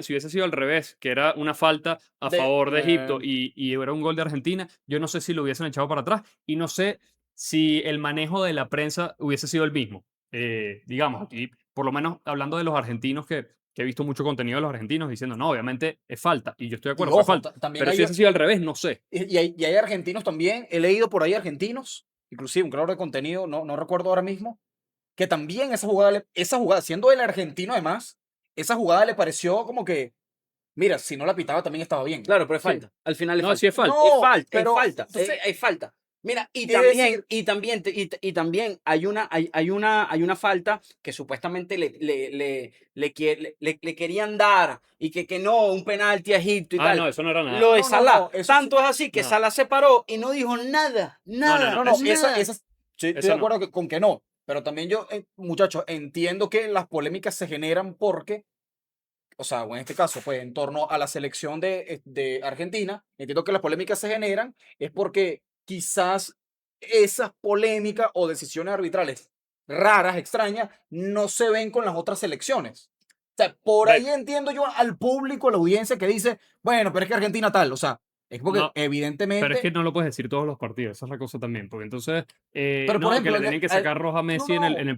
hubiese sido al revés, que era una falta a De, favor de Egipto y era un gol de Argentina, yo no sé si lo hubiesen echado para atrás y no sé si el manejo de la prensa hubiese sido el mismo. Digamos, aquí, por lo menos hablando de los argentinos, que he visto mucho contenido de los argentinos diciendo, no, obviamente es falta, y yo estoy de y acuerdo, fue ojo, falta. también Pero hay, si hubiese sido al revés, no sé. y hay argentinos también, he leído por ahí argentinos, inclusive un creador de contenido, no recuerdo ahora mismo, que también esa jugada, siendo el argentino además, esa jugada le pareció como que, mira, si no la pitaba también estaba bien. Claro, pero es Sí. falta. Al final es No, falta. sí es falta. Es No, falta, pero es falta, entonces, es falta. Mira, y quiere también, decir, y también hay una falta que supuestamente le querían dar y que no, un penalti a Egipto y Ah, tal. no, eso no era nada. Lo de no, Salah. eso sí, Tanto es así que No, Salah se paró y no dijo nada, nada, no, eso, nada. sí, estoy de eso no. acuerdo con que no, pero también yo, muchachos, entiendo que las polémicas se generan porque, o sea, o en este caso, pues en torno a la selección de Argentina, entiendo que las polémicas se generan es porque quizás esas polémicas o decisiones arbitrales raras, extrañas, no se ven con las otras selecciones. O sea, por Ve, ahí entiendo yo al público, a la audiencia que dice, bueno, pero es que Argentina tal, o sea, es porque no, pero es que evidentemente, no lo puedes decir todos los partidos, esa es la cosa también, porque entonces, pero por no, que ejemplo, le tenían que sacar roja a no, Messi no, en el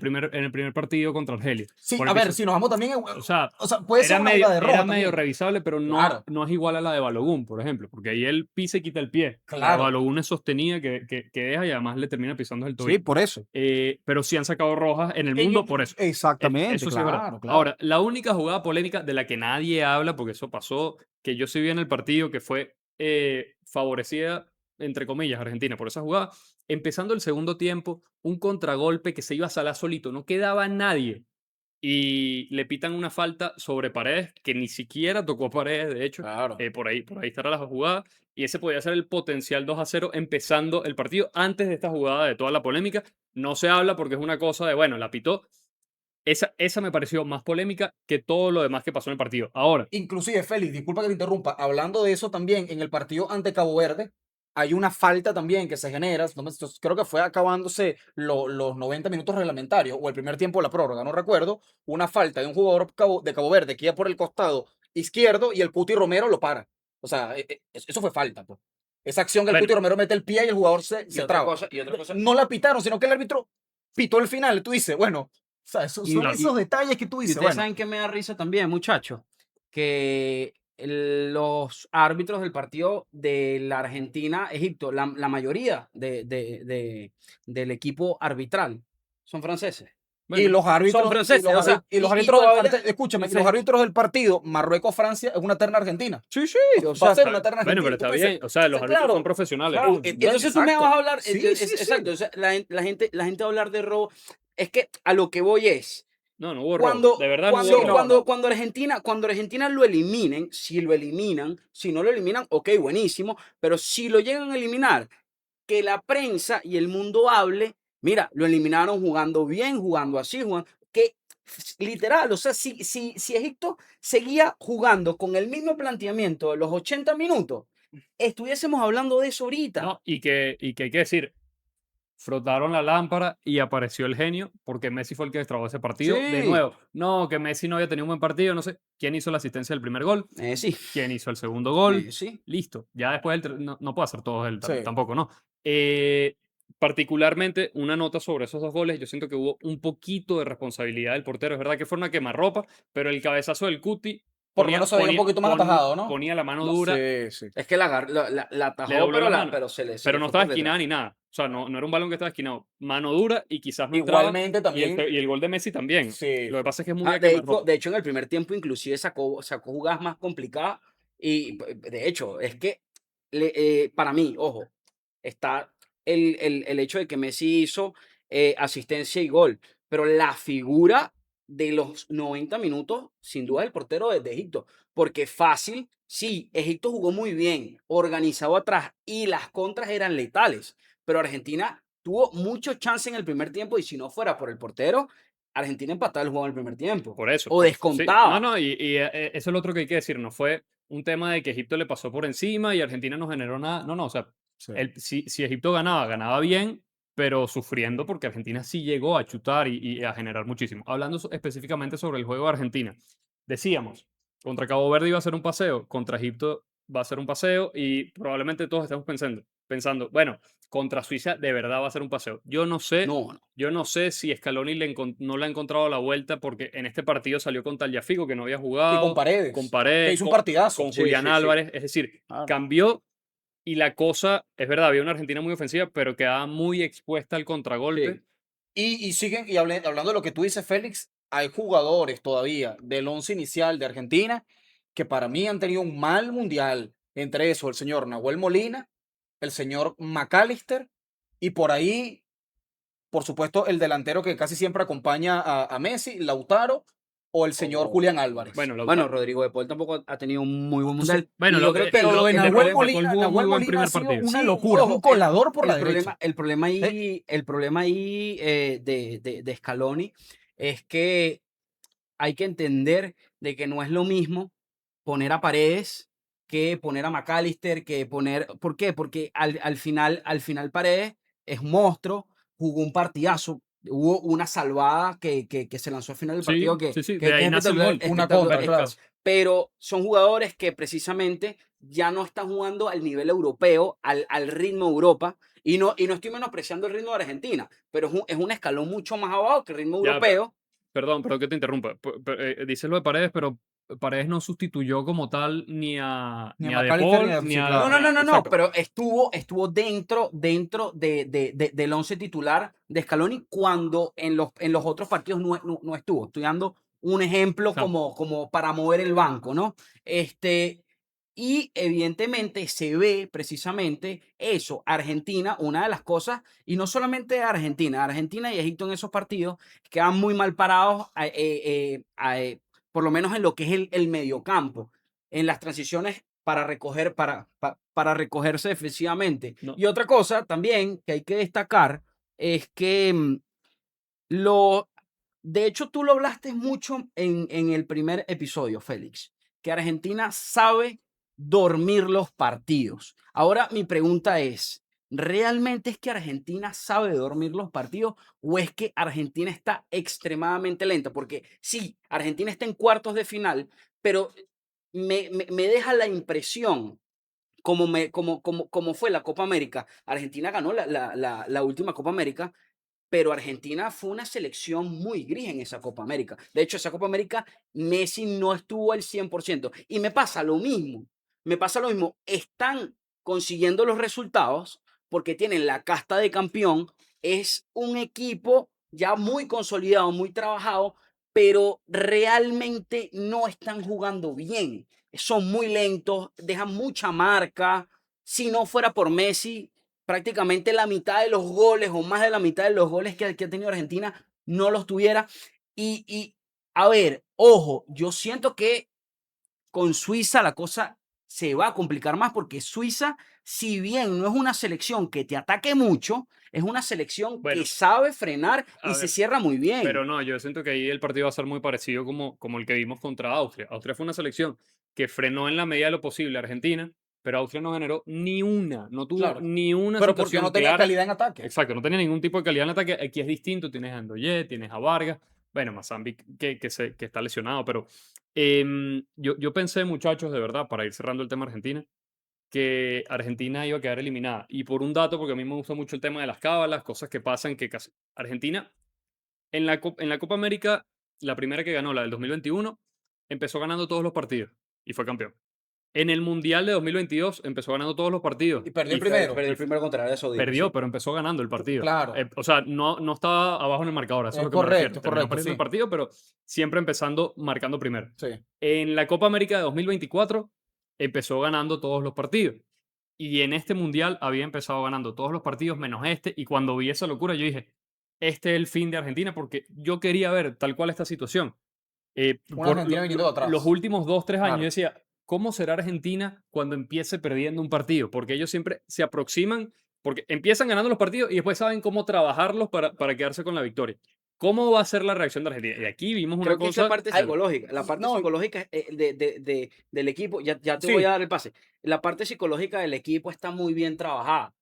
primer partido contra Argelia. sí, Por a ver, episodio. si nos vamos también, O sea, o sea, puede ser una jugada de era roja medio también, revisable, pero claro, no es igual a la de Balogun, por ejemplo, porque ahí él pisa y quita el pie. La de claro, Balogun es sostenida que deja y además le termina pisando el sí, tobillo. por eso. Pero sí han sacado rojas en el mundo por eso. Exactamente, Eso sí es verdad. claro, claro. Ahora, la única jugada polémica de la que nadie habla, porque eso pasó, que yo sí vi en el partido, que fue favorecida, entre comillas, Argentina por esa jugada, empezando el segundo tiempo, un contragolpe que se iba a Salah solito, no quedaba nadie. Y le pitan una falta sobre Paredes, que ni siquiera tocó a Paredes, de hecho. Claro. Por ahí estará la jugada. Y ese podía ser el potencial 2-0 empezando el partido antes de esta jugada, de toda la polémica. No se habla porque es una cosa de, bueno, la pitó. Esa me pareció más polémica que todo lo demás que pasó en el partido. Ahora, Inclusive, Félix, disculpa que te interrumpa, hablando de eso también, en el partido ante Cabo Verde, hay una falta también que se genera, creo que fue acabándose los 90 minutos reglamentarios o el primer tiempo de la prórroga, no recuerdo, una falta de un jugador de Cabo Verde que iba por el costado izquierdo y el Cuti Romero lo para. O sea, eso fue falta, pues. Esa acción que el bueno, Cuti Romero mete el pie y el jugador Y se otra traba. cosa, y otra cosa. No la pitaron, sino que el árbitro pitó el final. Y tú dices, bueno, o sea, son claro, esos detalles que tú Y dices, ustedes bueno, saben que me da risa también, muchachos, que los árbitros del partido de la Argentina-Egipto, la mayoría del equipo arbitral son franceses. y bueno, los Son árbitros, franceses, o sea, y los y árbitros del todavía partido, escúchame, y los se- árbitros del partido Marruecos-Francia es una terna argentina. sí, sí, o Va a sea, ser una terna bueno, argentina. pero Y tú está dices, bien. O sea, los árbitros son claro, profesionales. claro, entonces tú me vas a hablar, Sí, sí, sí. exacto, o sea, la gente va a hablar de robo. Es que a lo que voy es, No hubo robo. De verdad no hubo Sí, robo. no. cuando Argentina lo eliminen, si lo eliminan, si no lo eliminan, ok, buenísimo, pero si lo llegan a eliminar, que la prensa y el mundo hable, mira, lo eliminaron jugando bien, jugando así, jugando, que Literal, o sea, si Egipto seguía jugando con el mismo planteamiento de los 80 minutos, estuviésemos hablando de eso ahorita. No, y que hay que decir, frotaron la lámpara y apareció el genio, porque Messi fue el que destrabó ese partido. De Sí, nuevo, no, que Messi no había tenido un buen partido, no sé. ¿Quién hizo la asistencia del primer gol? sí, ¿Quién hizo el segundo gol? sí. Listo. Ya después no puedo hacer todos él Sí. tampoco, ¿no? Particularmente, una nota sobre esos dos goles, yo siento que hubo un poquito de responsabilidad del portero. Es verdad que fue una quemarropa, pero el cabezazo del Cuti Por lo menos se veía un poquito más atajado, ¿no? ponía la mano No, dura, Sí, sí. Es que la le atajó, dobló la mano, pero se pero le no fue estaba por esquinada detrás. ni nada. O sea, no era un balón que estaba esquinado. Mano dura y quizás no entraba. Igualmente también, Y el gol de Messi también. sí, Lo que sí. pasa es que es muy Ah, a quemarropa. de hecho, en el primer tiempo inclusive sacó jugadas más complicadas y de hecho, es que para mí, ojo, está el hecho de que Messi hizo asistencia y gol, pero la figura de los 90 minutos, sin duda, es el portero de Egipto, porque fácil, sí, Egipto jugó muy bien, organizado atrás y las contras eran letales, pero Argentina tuvo mucho chance en el primer tiempo y si no fuera por el portero, Argentina empataba el juego en el primer tiempo Por eso. o Sí, no, descontaba. no, eso es lo otro que hay que decir. No fue un tema de que Egipto le pasó por encima y Argentina no generó nada. No, no, o sea, Sí. si Egipto ganaba, ganaba bien, pero sufriendo porque Argentina sí llegó a chutar y a generar muchísimo. Hablando específicamente sobre el juego de Argentina, decíamos, contra Cabo Verde iba a ser un paseo, contra Egipto va a ser un paseo y probablemente todos estamos pensando, bueno, contra Suiza de verdad va a ser un paseo. No, no. Yo no sé si Scaloni no le ha encontrado la vuelta porque en este partido salió con Tagliafico, que no había Y con jugado, con Paredes, que Paredes, hizo un partidazo. con Sí, Julián sí, sí. Álvarez. Es decir, Claro. cambió y la cosa, es verdad, había una Argentina muy ofensiva, pero quedaba muy expuesta al Sí. contragolpe. Y siguen, y hablando de lo que tú dices, Félix, hay jugadores todavía del once inicial de Argentina que para mí han tenido un mal mundial. Entre eso, el señor Nahuel Molina, el señor McAllister y por ahí, por supuesto, el delantero que casi siempre acompaña a Messi, Lautaro, o el señor O- Julián Álvarez. Bueno, bueno, Rodrigo de Paul tampoco ha tenido un muy buen Entonces, mundial. bueno, Y yo creo que pero lo de el de Nahuel De Paul Molina, jugó muy Nahuel buen Molina ha primer sido partido. una sí, locura, es un ojo, colador por la derecha. Eh, el problema ahí de Scaloni es que hay que entender de que no es lo mismo poner a Paredes que poner a McAllister, que poner. ¿Por qué? Porque al final Paredes es un monstruo, jugó un partidazo, hubo una salvada que se lanzó al final del partido Sí, sí, sí, de que ahí es nace el espectacular, gol. una espectacular, contra, Casi, claro. casi. pero son jugadores que precisamente ya no están jugando al nivel europeo, al ritmo Europa, y no estoy menospreciando el ritmo de Argentina, pero es un escalón mucho más abajo que el ritmo Ya, europeo. perdón que te interrumpa. Dices lo de Paredes, pero Paredes no sustituyó como tal Ni a ni a De McAllister ni Paul, a. ni Sí, a. No, claro. no, no, no, no, Exacto. pero estuvo dentro del once titular de Scaloni cuando en los otros partidos no estuvo. Estoy dando un ejemplo Claro. como para mover el banco, ¿no? Y evidentemente se ve precisamente eso. Argentina, una de las cosas, y no solamente Argentina y Egipto en esos partidos quedan muy mal parados, por lo menos en lo que es el mediocampo, en las transiciones para recogerse defensivamente. No, Y otra cosa también que hay que destacar es que lo, de hecho tú lo hablaste mucho en el primer episodio, Félix, que Argentina sabe dormir los partidos. Ahora mi pregunta es, ¿realmente es que Argentina sabe dormir los partidos o es que Argentina está extremadamente lenta? Porque sí, Argentina está en cuartos de final, pero me deja la impresión como fue la Copa América. Argentina ganó la última Copa América, pero Argentina fue una selección muy gris en esa Copa América. De hecho, esa Copa América, Messi no estuvo al 100%. Y me pasa lo mismo. Me pasa lo mismo. Están consiguiendo los resultados porque tienen la casta de campeón. Es un equipo ya muy consolidado, muy trabajado, pero realmente no están jugando bien. Son muy lentos, dejan mucha marca. Si no fuera por Messi, prácticamente la mitad de los goles o más de la mitad de los goles que ha tenido Argentina no los tuviera. Y a ver, ojo, yo siento que con Suiza la cosa se va a complicar más porque Suiza si bien no es una selección que te ataque mucho, es una selección Bueno, que sabe frenar a y se ver, cierra muy bien. pero no, yo siento que ahí el partido va a ser muy parecido como el que vimos contra Austria. Austria fue una selección que frenó en la medida de lo posible a Argentina, pero Austria no generó ni una, no tuvo Claro. ni una Pero porque situación no tenía clara. calidad en ataque. Exacto, no tenía ningún tipo de calidad en el ataque. Aquí es distinto, tienes a Ndoye, tienes a Vargas, bueno, Mazambi que está lesionado, pero yo pensé, muchachos, de verdad, para ir cerrando el tema Argentina, que Argentina iba a quedar eliminada. Y por un dato, porque a mí me gusta mucho el tema de las cábalas, cosas que pasan, Argentina en la Copa América, la primera que ganó, la del 2021, empezó ganando todos los partidos y fue campeón. En el Mundial de 2022 empezó ganando todos los partidos Y perdió el y fue, primero. Perdió y el primero contra Arabia Saudita, perdió, sí. pero empezó ganando el partido. Claro. O sea, no estaba abajo en el marcador, a eso es Es lo que me refiero. correcto, es Terminó correcto, perdiendo el sí. partido, pero siempre empezando marcando primero. Sí. En la Copa América de 2024 empezó ganando todos los partidos. Y en este mundial había empezado ganando todos los partidos menos este. Y cuando vi esa locura, yo dije, este es el fin de Argentina porque yo quería ver tal cual esta situación. Una Argentina viniendo de Los atrás. últimos 2, 3 años, yo Claro. decía, ¿cómo será Argentina cuando empiece perdiendo un partido? Porque ellos siempre se aproximan, porque empiezan ganando los partidos y después saben cómo trabajarlos para quedarse con la victoria. ¿Cómo va a ser la reacción de Argentina? Y aquí vimos una Creo que es la cosa. parte Ay, psicológica, la parte no, psicológica del equipo, ya te voy sí. a dar el pase. La parte psicológica del equipo está muy bien trabajada.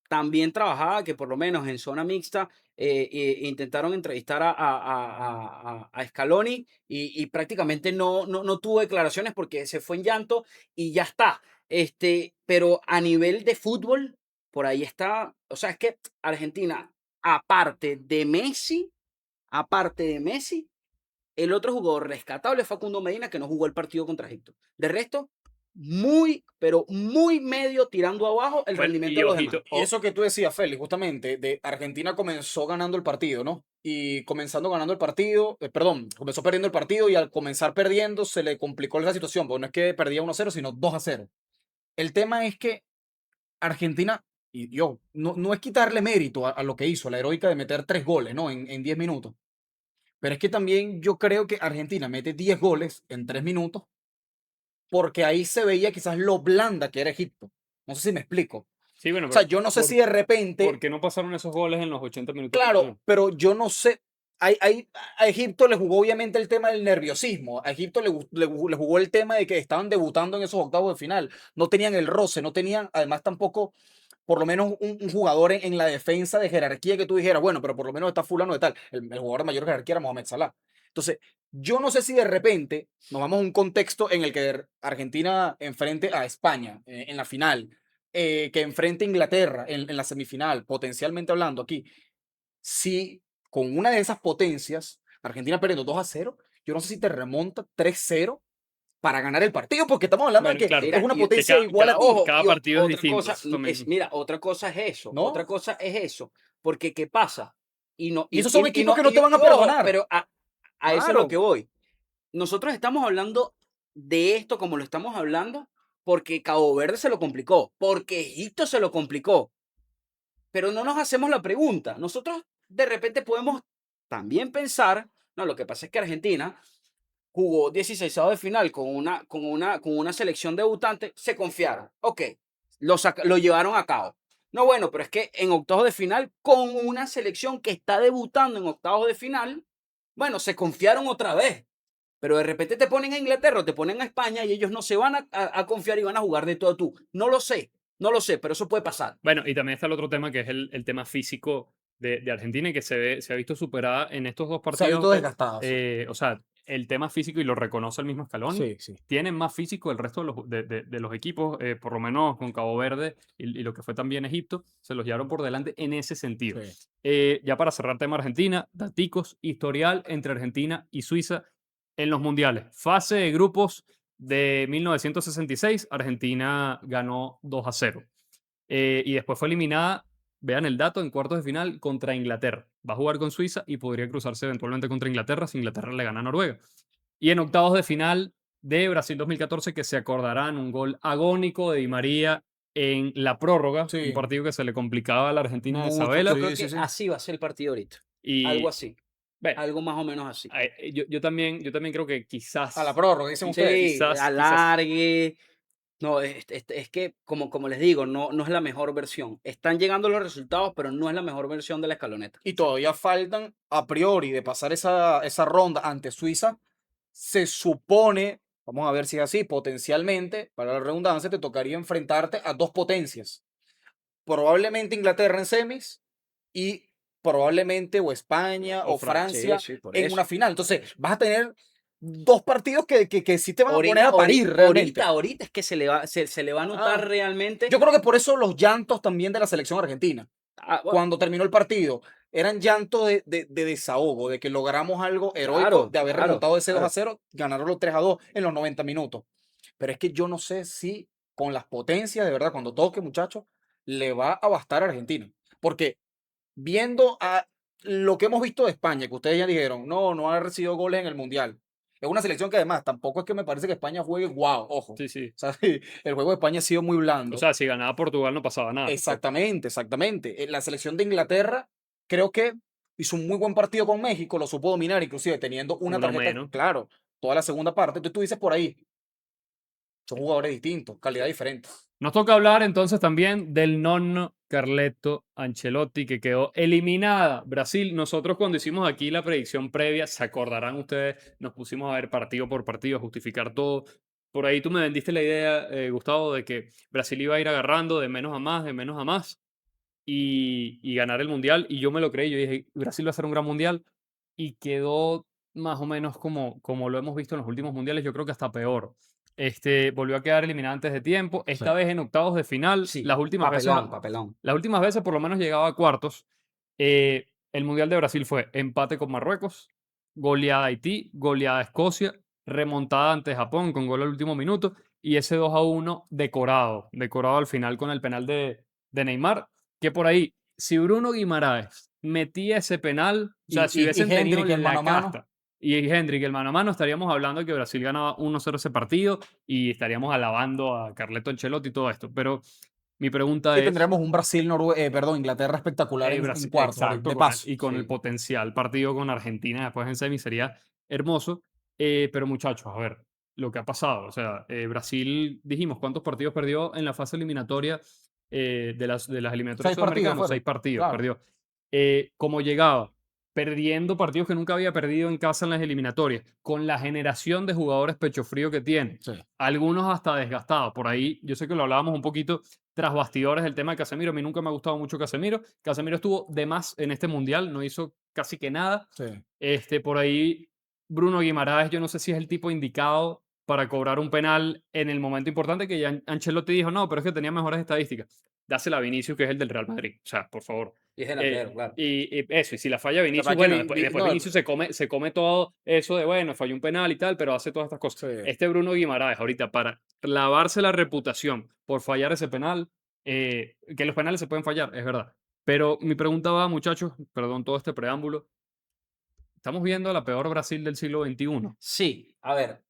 Tan bien trabajada que por lo menos en zona mixta intentaron entrevistar a Scaloni y prácticamente no tuvo declaraciones porque se fue en llanto y ya está. Pero a nivel de fútbol, por ahí está. O sea, es que Argentina, aparte de Messi, el otro jugador rescatable es Facundo Medina, que no jugó el partido contra Egipto. De resto, muy, pero muy medio tirando abajo el Bueno, rendimiento y de los demás. ojito, Y eso que tú decías, Félix, justamente, de Argentina comenzó ganando el partido, ¿no? Y comenzando ganando el partido, perdón, comenzó perdiendo el partido y al comenzar perdiendo se le complicó la situación, porque no es que perdía 1-0, sino 2-0. El tema es que Argentina, y yo, no es quitarle mérito a lo que hizo, a la heroica de meter 3 goles, ¿no? En 10 minutos. Pero es que también yo creo que Argentina mete 10 goles en 3 minutos porque ahí se veía quizás lo blanda que era Egipto. No sé si me explico. sí, bueno, O sea, pero yo no sé si de ¿por repente, qué no pasaron esos goles en los 80 minutos que claro, hicieron? pero yo no sé. A Egipto le jugó obviamente el tema del nerviosismo. A Egipto le jugó el tema de que estaban debutando en esos octavos de final. No tenían el roce, no tenían, además tampoco, por lo menos un jugador en la defensa de jerarquía que tú dijeras, bueno, pero por lo menos está fulano de tal. El jugador de mayor jerarquía era Mohamed Salah. Entonces, yo no sé si de repente nos vamos a un contexto en el que Argentina enfrente a España en la final, que enfrente a Inglaterra en la semifinal, potencialmente hablando aquí. Si con una de esas potencias, Argentina perdiendo 2-0, yo no sé si te remonta 3-0 para ganar el partido, porque estamos hablando de Bueno, que claro, es Mira, una y que potencia igual a ti, ojo, cada partido es otra distinto. cosa, Eso también. mira, otra cosa es eso, otra ¿no? cosa es eso, porque ¿qué pasa? Y no, Y esos son y equipos no, que no te van a ojo, perdonar. pero a eso es lo que Claro. voy. Nosotros estamos hablando de esto como lo estamos hablando porque Cabo Verde se lo complicó, porque Egipto se lo complicó, pero no nos hacemos la pregunta. Nosotros de repente podemos también pensar, no, lo que pasa es que Argentina jugó 16 de final con una selección debutante, se confiaron. Ok, lo llevaron a cabo. No, bueno, pero es que en octavos de final, con una selección que está debutando en octavos de final, bueno, se confiaron otra vez. Pero de repente te ponen a Inglaterra o te ponen a España y ellos no se van a confiar y van a jugar de todo tú. No lo sé, pero eso puede pasar. Bueno, y también está el otro tema que es el tema físico de Argentina y que se ha visto superada en estos dos Se ha visto partidos. desgastado, sí. O sea, el tema físico, y lo reconoce el mismo Scaloni, Sí, sí. tienen más físico el resto de los equipos, por lo menos con Cabo Verde y lo que fue también Egipto, se los llevaron por delante en ese sentido. Sí. Ya para cerrar tema Argentina, daticos, historial entre Argentina y Suiza en los mundiales. Fase de grupos de 1966, Argentina ganó 2-0. Y después fue eliminada, vean el dato, en cuartos de final contra Inglaterra. Va a jugar con Suiza y podría cruzarse eventualmente contra Inglaterra si Inglaterra le gana a Noruega. Y en octavos de final de Brasil 2014, que se acordarán, un gol agónico de Di María en la prórroga, un Sí. partido que se le complicaba a la Argentina de Mucho. Isabela. Yo creo Sí, sí, que sí. así va a ser el partido ahorita. Algo Y así. bueno, Algo más o menos así. yo también creo que A la quizás, prórroga, dicen ustedes. Sí, quizás, alargue. No, es que, como les digo, no es la mejor versión. Están llegando los resultados, pero no es la mejor versión de la escaloneta. Y todavía faltan, a priori, de pasar esa ronda ante Suiza. Se supone, vamos a ver si es así, potencialmente, para la redundancia, te tocaría enfrentarte a dos potencias. Probablemente Inglaterra en semis y probablemente o España o Sí, Francia sí, por en eso. una final. Entonces, vas a tener dos partidos que sí te van a poner Ahorita, a parir realmente. ahorita es que se le va a notar Ah, realmente. yo creo que por eso los llantos también de la selección argentina Bueno, cuando terminó el partido, eran llantos de desahogo, de que logramos algo heroico, claro, de haber claro, remontado ese 2 a claro. 0, ganaron los 3 a 2 en los 90 minutos. Pero es que yo no sé si con las potencias, de verdad, cuando toque, muchachos, le va a bastar a Argentina. Porque viendo a lo que hemos visto de España, que ustedes ya dijeron, no ha recibido goles en el Mundial. Es una selección que además tampoco es que me parece que España juegue wow, ojo. O Sí, sí. sea, el juego de España ha sido muy O blando. sea, si ganaba Portugal no pasaba nada tampoco. Exactamente, exactamente. La selección de Inglaterra creo que hizo un muy buen partido con México, lo supo dominar, inclusive teniendo una Uno tarjeta, menos. claro, toda la segunda parte. Entonces tú dices por ahí, son jugadores distintos, calidad diferente. Nos toca hablar entonces también del nonno Carleto Ancelotti, que quedó eliminada Brasil. Nosotros cuando hicimos aquí la predicción previa, se acordarán ustedes, nos pusimos a ver partido por partido, a justificar todo. Por ahí tú me vendiste la idea, Gustavo, de que Brasil iba a ir agarrando de menos a más, de menos a más, y ganar el Mundial. Y yo me lo creí, yo dije, Brasil va a ser un gran Mundial. Y quedó más o menos como lo hemos visto en los últimos Mundiales, yo creo que hasta peor. Volvió a quedar eliminado antes de tiempo, Sí, esta vez en octavos de final. sí, papelón. Las últimas veces por lo menos llegaba a cuartos. El Mundial de Brasil fue empate con Marruecos, goleada a Haití, goleada a Escocia, remontada ante Japón con gol al último minuto y ese 2-1 decorado al final con el penal de Neymar, que por ahí, si Bruno Guimaraes metía ese penal, o sea, si Y hubiesen tenido Hendrick en mano la a mano. casta y Hendrick el mano a mano, estaríamos hablando de que Brasil ganaba 1-0 ese partido y estaríamos alabando a Carleto Ancelotti y todo esto. Pero mi pregunta Y es, tendremos un Brasil, perdón, Inglaterra espectacular en Brasil, cuartos, exacto, de paso. y con el Sí. potencial partido con Argentina después en semi sería hermoso. Pero muchachos, a ver, lo que ha pasado, o sea, Brasil, dijimos, ¿cuántos partidos perdió en la fase eliminatoria de las eliminatorias 6 partidos sudamericanas? fueron, 6 partidos, claro. perdió. Como llegaba, perdiendo partidos que nunca había perdido en casa en las eliminatorias, con la generación de jugadores pecho frío que tiene, Sí. algunos hasta desgastados. Por ahí, yo sé que lo hablábamos un poquito tras bastidores del tema de Casemiro. A mí nunca me ha gustado mucho Casemiro. Casemiro estuvo de más en este mundial, no hizo casi que nada. Sí. Por ahí, Bruno Guimaraes, yo no sé si es el tipo indicado para cobrar un penal en el momento importante que ya Ancelotti dijo, no, pero es que tenía mejores estadísticas. Dásela a Vinicius, que es el del Real Madrid. O sea, por favor. Y es delantero, claro. Eh, Y eso, y si la falla Vinicius, Capaz que bueno, después no, Vinicius se come todo eso de, bueno, falló un penal y tal, pero hace todas estas cosas. sí. Este Bruno Guimaraes, ahorita, para lavarse la reputación por fallar ese penal, que los penales se pueden fallar, es verdad. Pero mi pregunta va, muchachos, perdón todo este preámbulo, estamos viendo a la peor Brasil del siglo XXI. Sí, a ver,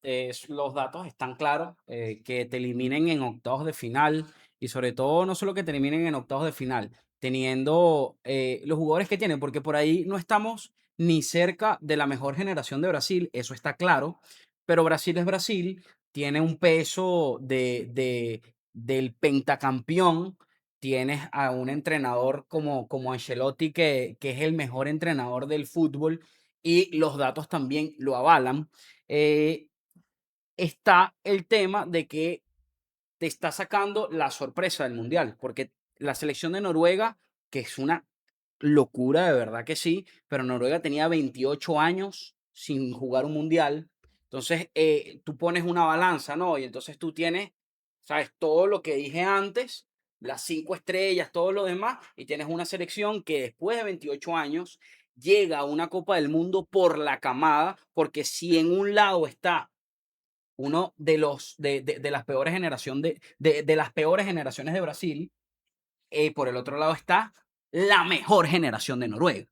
los datos están claros, que te eliminen en octavos de final y sobre todo no solo que te eliminen en octavos de final, teniendo los jugadores que tienen, porque por ahí no estamos ni cerca de la mejor generación de Brasil, eso está claro, pero Brasil es Brasil, tiene un peso del pentacampeón, tienes a un entrenador como Ancelotti que es el mejor entrenador del fútbol y los datos también lo avalan. eh, Está el tema de que te está sacando la sorpresa del mundial, porque la selección de Noruega, que es una locura, de verdad que sí, pero Noruega tenía 28 años sin jugar un mundial. Entonces, tú pones una balanza, ¿no? Y entonces tú tienes, ¿sabes? Todo lo que dije antes, las 5 estrellas, todo lo demás, y tienes una selección que después de 28 años llega a una Copa del Mundo por la camada, porque si en un lado está uno de las peores de las peores generaciones de Brasil, por el otro lado está la mejor generación de Noruega.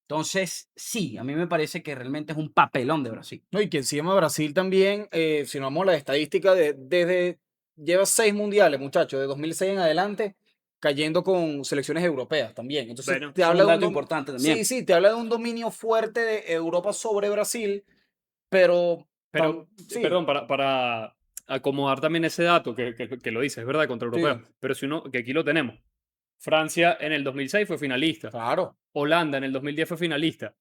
Entonces, sí, a mí me parece que realmente es un papelón de Brasil. No, y que encima Brasil también, si no vamos a la estadística, lleva 6 mundiales, muchachos, de 2006 en adelante, cayendo con selecciones europeas también. Entonces, Bueno, te Eso es habla un de un, dato importante sí, también. sí, te habla de un dominio fuerte de Europa sobre Brasil, pero pero, sí, perdón, para acomodar también ese dato que lo dice, es verdad, contra Sí. europeos, pero si uno, que aquí lo tenemos. Francia en el 2006 fue finalista. Claro. Holanda en el 2010 fue finalista.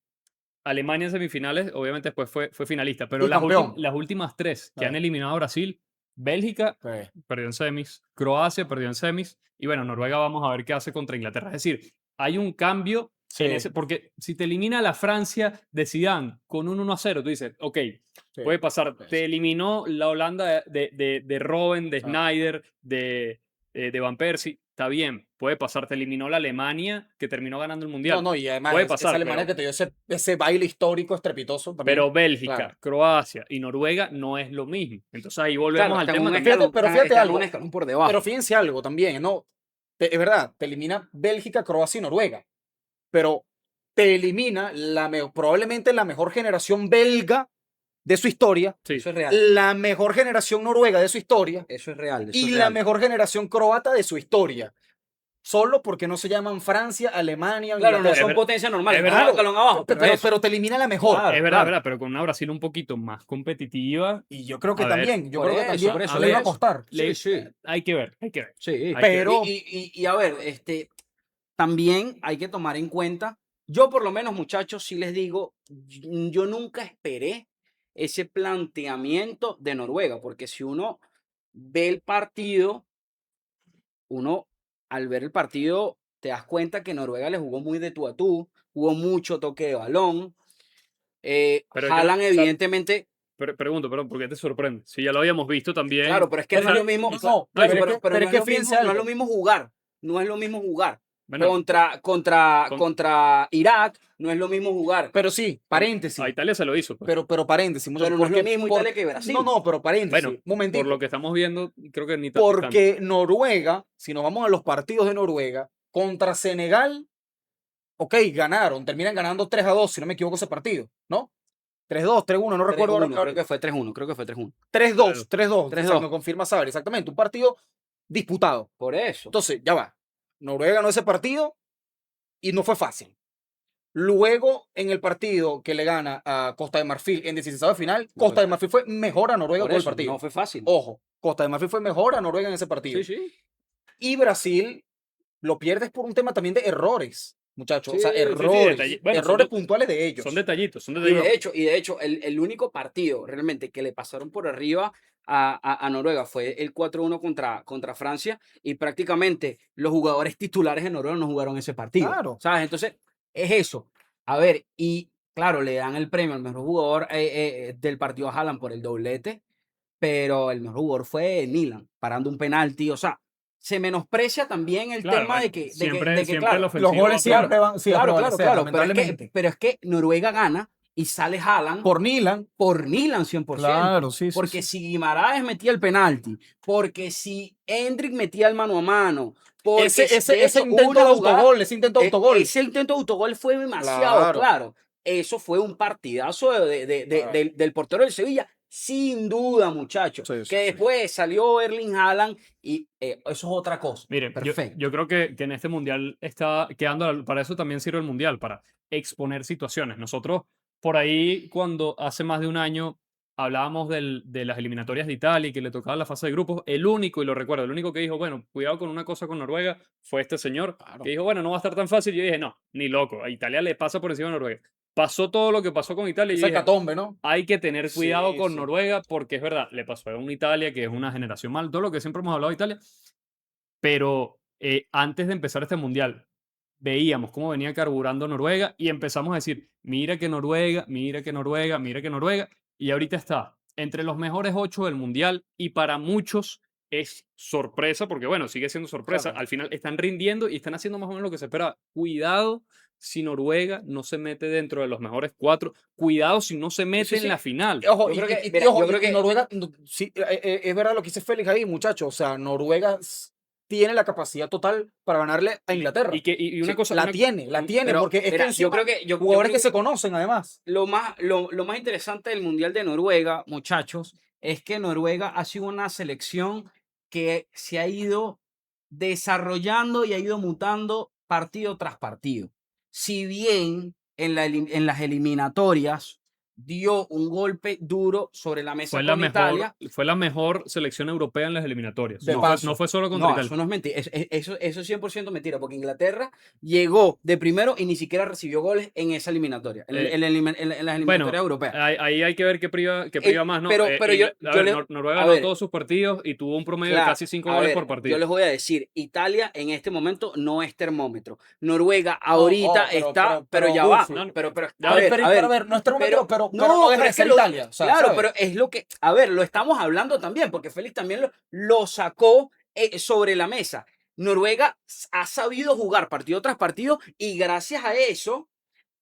Alemania en semifinales, obviamente después fue finalista, pero Y campeón. las últimas tres que han Sí. eliminado a Brasil, Bélgica Sí. perdió en semis, Croacia perdió en semis, y bueno, Noruega vamos a ver qué hace contra Inglaterra. Es decir, hay un cambio en Sí. ese, porque si te elimina la Francia de Zidane con un 1-0, tú dices, ok, Sí. puede pasar. Sí. Te eliminó la Holanda de Robben, de Ah. Snyder, de Van Persie, está bien, puede pasar. Te eliminó la Alemania que terminó ganando el Mundial. No, y además Puede esa pasar, Alemania que te dio ese baile histórico estrepitoso también. pero Bélgica, Claro. Croacia y Noruega no es lo mismo. Entonces ahí volvemos Claro, al están tema un también. escalón, pero están- fíjate están algo. un escalón por debajo. Pero fíjense algo también, ¿no? Es verdad, te elimina Bélgica, Croacia y Noruega, pero te elimina probablemente la mejor generación belga de su historia, Sí. Eso es real. la mejor generación noruega de su historia Eso es real. Eso y es la real. mejor generación croata de su historia. Solo porque no se llaman Francia, Alemania o Claro, no Inglaterra. son potencias normales. es Están verdad. un escalón abajo, pero eso. Pero te elimina la mejor. Claro, Es verdad, claro. verdad, pero con una Brasil un poquito más competitiva. Y yo creo que A ver, también, yo por creo que eso, también por eso, le iba a ¿ves? costar. Sí, sí. Hay que ver, hay que ver. Sí, Hay que Pero y a ver, también hay que tomar en cuenta, yo por lo menos muchachos, sí les digo, yo nunca esperé ese planteamiento de Noruega, porque si uno ve el partido, uno al ver el partido te das cuenta que Noruega le jugó muy de tú a tú, jugó mucho toque de balón. Pero yo no- Haaland o sea, evidentemente, pregunto, perdón, ¿por qué te sorprende? Si ya lo habíamos visto también. claro, pero es que o no es sea, lo mismo, no, claro, pero es pero, que- pero pero no es es que lo fíjense mismo, no es algo. lo mismo jugar, no es lo mismo jugar. bueno, con- Contra Irak no es lo mismo jugar. Pero sí, paréntesis. a Italia se lo hizo. Pues. Pero paréntesis, muchachos. Pero no es lo porque mismo Italia que Brasil. No, pero paréntesis. Bueno, Momentico. por lo que estamos viendo, creo que ni tanto. Porque Noruega, si nos vamos a los partidos de Noruega, contra Senegal, ok, ganaron, terminan ganando 3-2, si no me equivoco, ese partido, ¿no? 3-2, 3-1, no recuerdo 3-1, ahora. creo que fue 3-1, creo que fue 3-1. 3-2, 3-2, 3-2. me confirma saber, exactamente, un partido disputado. Por eso. Entonces, ya va. Noruega ganó ese partido y no fue fácil. Luego, en el partido que le gana a Costa de Marfil en 16 final, No Costa fue de Marfil fue mejor a Noruega Por todo el eso, partido. no fue fácil. Ojo, Costa de Marfil fue mejor a Noruega en ese partido. Sí, sí. Y Brasil lo pierdes por un tema también de errores, muchachos. O sea, Sí, sí, sí, errores. bueno, errores puntuales de ellos. Son detallitos, son Y detallitos. de hecho, el único partido realmente que le pasaron por arriba a Noruega fue el 4-1 contra Francia y prácticamente los jugadores titulares de Noruega no jugaron ese partido. Claro. ¿Sabes? Entonces, es eso. A ver, y claro, le dan el premio al mejor jugador del partido a Haaland por el doblete, pero el mejor jugador fue Milan, parando un penalti. O sea, se menosprecia también el Claro, tema bueno, de que, siempre de que, el claro, ofensivo Los goles va a siempre pegar. van sí, a claro, prevalecer, pero lamentablemente. es que Noruega gana y sale Haaland Por Milan. por Milan 100%. sí, Porque si Guimaraes metía el penalti, porque si Hendrik metía el mano a mano, porque Ese hubo intento de una jugada- autogol, ese intento de autogol. ese intento de autogol fue demasiado Claro. claro. Eso fue un partidazo Claro. del portero del Sevilla, sin duda, muchachos. Sí, sí, que sí. después salió Erling Haaland y eso es otra cosa. Miren, Perfecto. yo creo que en este mundial está quedando, para eso también sirve el mundial, para exponer situaciones. Nosotros, por ahí, cuando hace más de un año hablábamos de las eliminatorias de Italia y que le tocaba la fase de grupos, el único, y lo recuerdo, el único que dijo, bueno, cuidado con una cosa con Noruega, fue este señor, Claro. que dijo, bueno, no va a estar tan fácil. Y yo dije, no, ni loco, a Italia le pasa por encima de Noruega. Pasó todo lo que pasó con Italia y yo Esa dije, hecatombe, ¿no? hay que tener cuidado Sí, con sí. Noruega porque es verdad, le pasó a una Italia que es una generación mal, todo lo que siempre hemos hablado de Italia, pero antes de empezar este mundial veíamos cómo venía carburando Noruega y empezamos a decir, mira que Noruega, mira que Noruega, mira que Noruega, y ahorita está entre los mejores 8 del mundial y para muchos es sorpresa, porque bueno, sigue siendo sorpresa, Claro. al final están rindiendo y están haciendo más o menos lo que se esperaba. Cuidado si Noruega no se mete dentro de los mejores 4, cuidado si no se mete Sí, en sí. la final. Ojo, Yo creo que- y mira, ojo, yo creo y que- Noruega, sí, es verdad lo que dice Félix ahí, muchachos. O sea, Noruega tiene la capacidad total para ganarle a Inglaterra. Y una Sí, cosa... la una- tiene, pero, porque es mira, que yo encima creo que yo jugadores creo que se conocen además. lo más interesante del Mundial de Noruega, muchachos, es que Noruega ha sido una selección que se ha ido desarrollando y ha ido mutando partido tras partido. Si bien en las eliminatorias dio un golpe duro sobre la mesa Fue la con mejor, Italia. fue la mejor selección europea en las eliminatorias. De No fue, paso. no fue solo contra No, Italia. eso no es mentira. Eso es 100% mentira, porque Inglaterra llegó de primero y ni siquiera recibió goles en esa eliminatoria, en las eliminatorias europeas. Ahí hay que ver qué priva más, ¿no? pero yo, A yo ver, le, Noruega a ganó ver, todos sus partidos y tuvo un promedio de claro, casi 5 a goles ver, por yo partido. les voy a decir, Italia en este momento no es termómetro. Noruega No, ahorita pero, está, pero ya va. Gufi. No, Pero, ya a ver, ver, Pero a ver, no es termómetro, pero no no, deja pero de es que ser Italia. O sea, claro, ¿sabes? pero es lo que, a ver, lo estamos hablando también, porque Félix también lo sacó sobre la mesa. Noruega ha sabido jugar partido tras partido y gracias a eso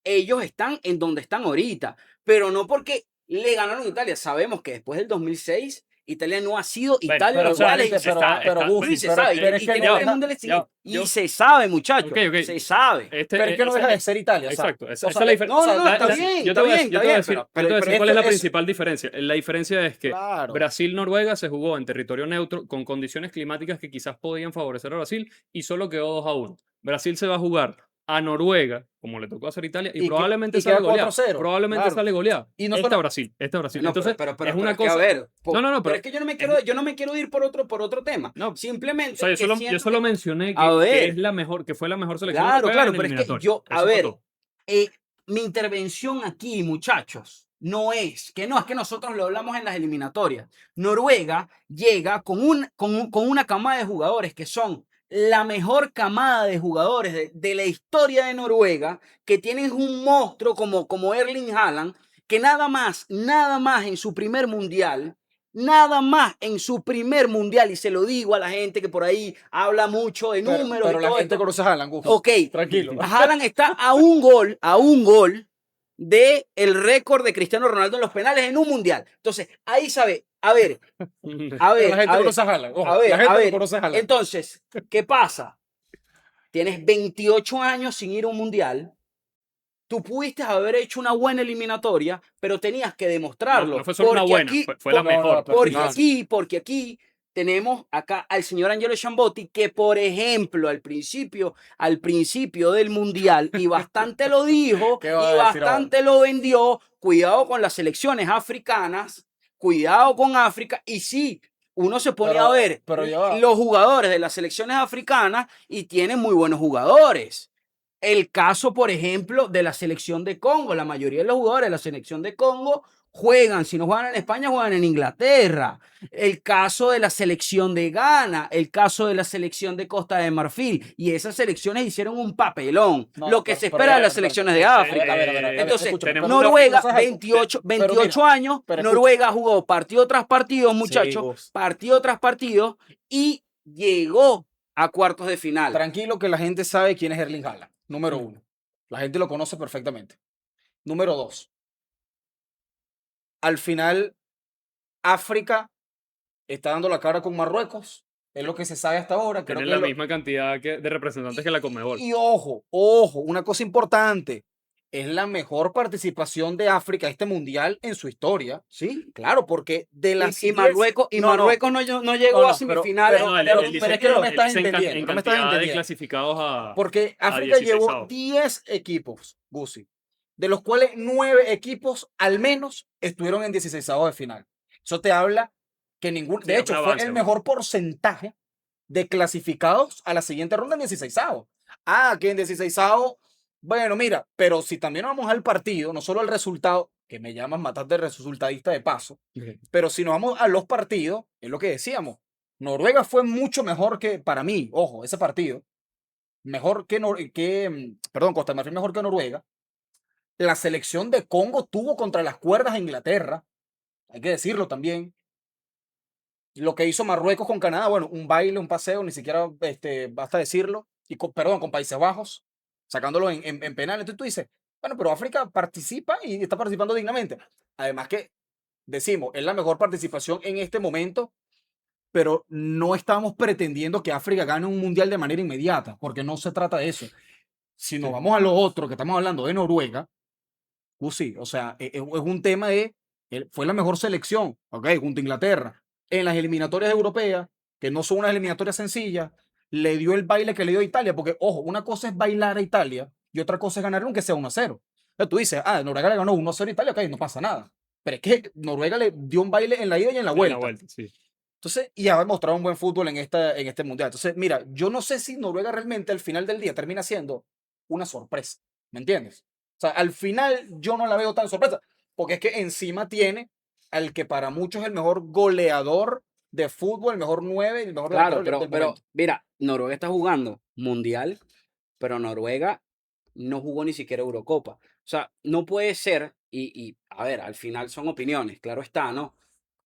ellos están en donde están ahorita, pero no porque le ganaron a Italia. Sabemos que después del 2006 Italia no ha sido Bueno, Italia pero los cuales igualmente, pero y Gufi, se pero sabe, es y que tiene no tres deja, mundiales ya, y se sabe, muchachos, ok. se sabe. pero es que no deja de ser Italia. O sea, Exacto, esa o es sea, la diferencia. No, está bien, Yo te está voy a bien, decir, yo te voy a decir, pero yo te voy a decir cuál es la eso- principal diferencia. La diferencia es que Claro. Brasil-Noruega se jugó en territorio neutro con condiciones climáticas que quizás podían favorecer a Brasil y solo quedó 2-1. Brasil se va a jugar a Noruega, como le tocó hacer Italia, y Y que- probablemente y sale queda goleado. 4-0, Probablemente claro. sale goleado. Y no Esta solo- Brasil, esta Brasil. No, Entonces, pero es una es que, cosa. a ver, No, pero pero es que yo no me quiero ir por otro tema. No, Simplemente o sea, yo que solo, siento yo solo que- mencioné a que ver, es la mejor, que fue la mejor selección claro, europea claro, en pero es que eliminatoria. a Eso fue ver, todo. mi intervención aquí, muchachos, no es que nosotros lo hablamos en las eliminatorias. Noruega llega con una camada de jugadores que son la mejor camada de jugadores de la historia de Noruega, que tienen un monstruo como Erling Haaland, que nada más en su primer mundial. Nada más en su primer mundial, y se lo digo a la gente que por ahí habla mucho de números pero y la todo gente esto. conoce a Haaland, Gufi. Ok, Tranquilo. Haaland está a un gol de el récord de Cristiano Ronaldo en los penales en un mundial. Entonces, ahí sabe, a ver, Pero la gente conoce a Haaland. Ojo, la gente no conoce a Haaland. Entonces, ¿qué pasa? Tienes 28 años sin ir a un mundial. Tú pudiste haber hecho una buena eliminatoria, pero tenías que demostrarlo. No fue solo una porque buena, aquí, fue la no, mejor. pero porque aquí tenemos acá al señor Angelo Chambotti, que por ejemplo al principio del mundial, y bastante lo dijo, ¿Qué va y a decir bastante lo vendió, cuidado con las selecciones africanas, cuidado con África, y sí, uno se pone a ver pero ya va. los jugadores de las selecciones africanas y tienen muy buenos jugadores. El caso, por ejemplo, de la selección de Congo. La mayoría de los jugadores de la selección de Congo juegan, si no juegan en España, juegan en Inglaterra. El caso de la selección de Ghana, el caso de la selección de Costa de Marfil. Y esas selecciones hicieron un papelón. No, lo que pero- se pero espera de ya, las selecciones de África. a ver, Entonces, escúchame, tenemos pero Noruega, no seas algo. 28 Pero mira, años, pero Noruega jugó partido tras partido, muchachos, vos. partido tras partido, y llegó a cuartos de final. Tranquilo que la gente sabe quién es Erling Haaland. Número 1. La gente lo conoce perfectamente. Número 2. Al final, África está dando la cara con Marruecos. Es lo que se sabe hasta ahora. Creo Tienen que la lo- misma cantidad de representantes que la Conmebol. Y ojo, una cosa importante. Es la mejor participación de África a este mundial en su historia. Sí. Claro, porque de las Y 10 Marruecos, no, no, Marruecos no llegó no, a pero- semifinales. No, pero dice es que no me él estás dice entendiendo, en no me estás cantidad de entendiendo. clasificados a. Porque África 16avos. llevó 10 equipos, Gusi, de los cuales 9 equipos al menos estuvieron en 16avos de final. Eso te habla que ningún, Sí, de es hecho, un fue avance, el ¿no? mejor porcentaje de clasificados a la siguiente ronda en 16avos. Que en 16avos, bueno, mira, pero si también nos vamos al partido, no solo al resultado, que me llaman matar de resultadista de paso, pero si nos vamos a los partidos, es lo que decíamos. Noruega fue mucho mejor que, para mí, ojo, ese partido, mejor perdón, Costa de Marfil mejor que Noruega. La selección de Congo tuvo contra las cuerdas a Inglaterra, hay que decirlo también. Lo que hizo Marruecos con Canadá, bueno, un baile, un paseo, ni siquiera basta decirlo, y perdón, con Países Bajos, sacándolo en penal. Entonces tú dices, bueno, pero África participa y está participando dignamente. Además que, decimos, es la mejor participación en este momento, pero no estamos pretendiendo que África gane un mundial de manera inmediata, porque no se trata de eso. Si nos vamos a lo otro, que estamos hablando de Noruega, sí, o sea, es un tema de, fue la mejor selección, ok, junto a Inglaterra, en las eliminatorias europeas, que no son unas eliminatorias sencillas, le dio el baile que le dio a Italia, porque, ojo, una cosa es bailar a Italia y otra cosa es ganar aunque sea 1-0. Tú dices, Noruega le ganó 1-0 a Italia, ok, no pasa nada. Pero es que Noruega le dio un baile en la ida y en la En la vuelta. vuelta, sí. Entonces, y ha demostrado un buen fútbol en este mundial. Entonces, mira, yo no sé si Noruega realmente al final del día termina siendo una sorpresa. ¿Me entiendes? O sea, al final yo no la veo tan sorpresa. Porque es que encima tiene al que para muchos es el mejor goleador de fútbol, el mejor 9 y el mejor Claro, delantero del pero momento. mira, Noruega está jugando mundial, pero Noruega no jugó ni siquiera Eurocopa. O sea, no puede ser, a ver, al final son opiniones, claro está, ¿no?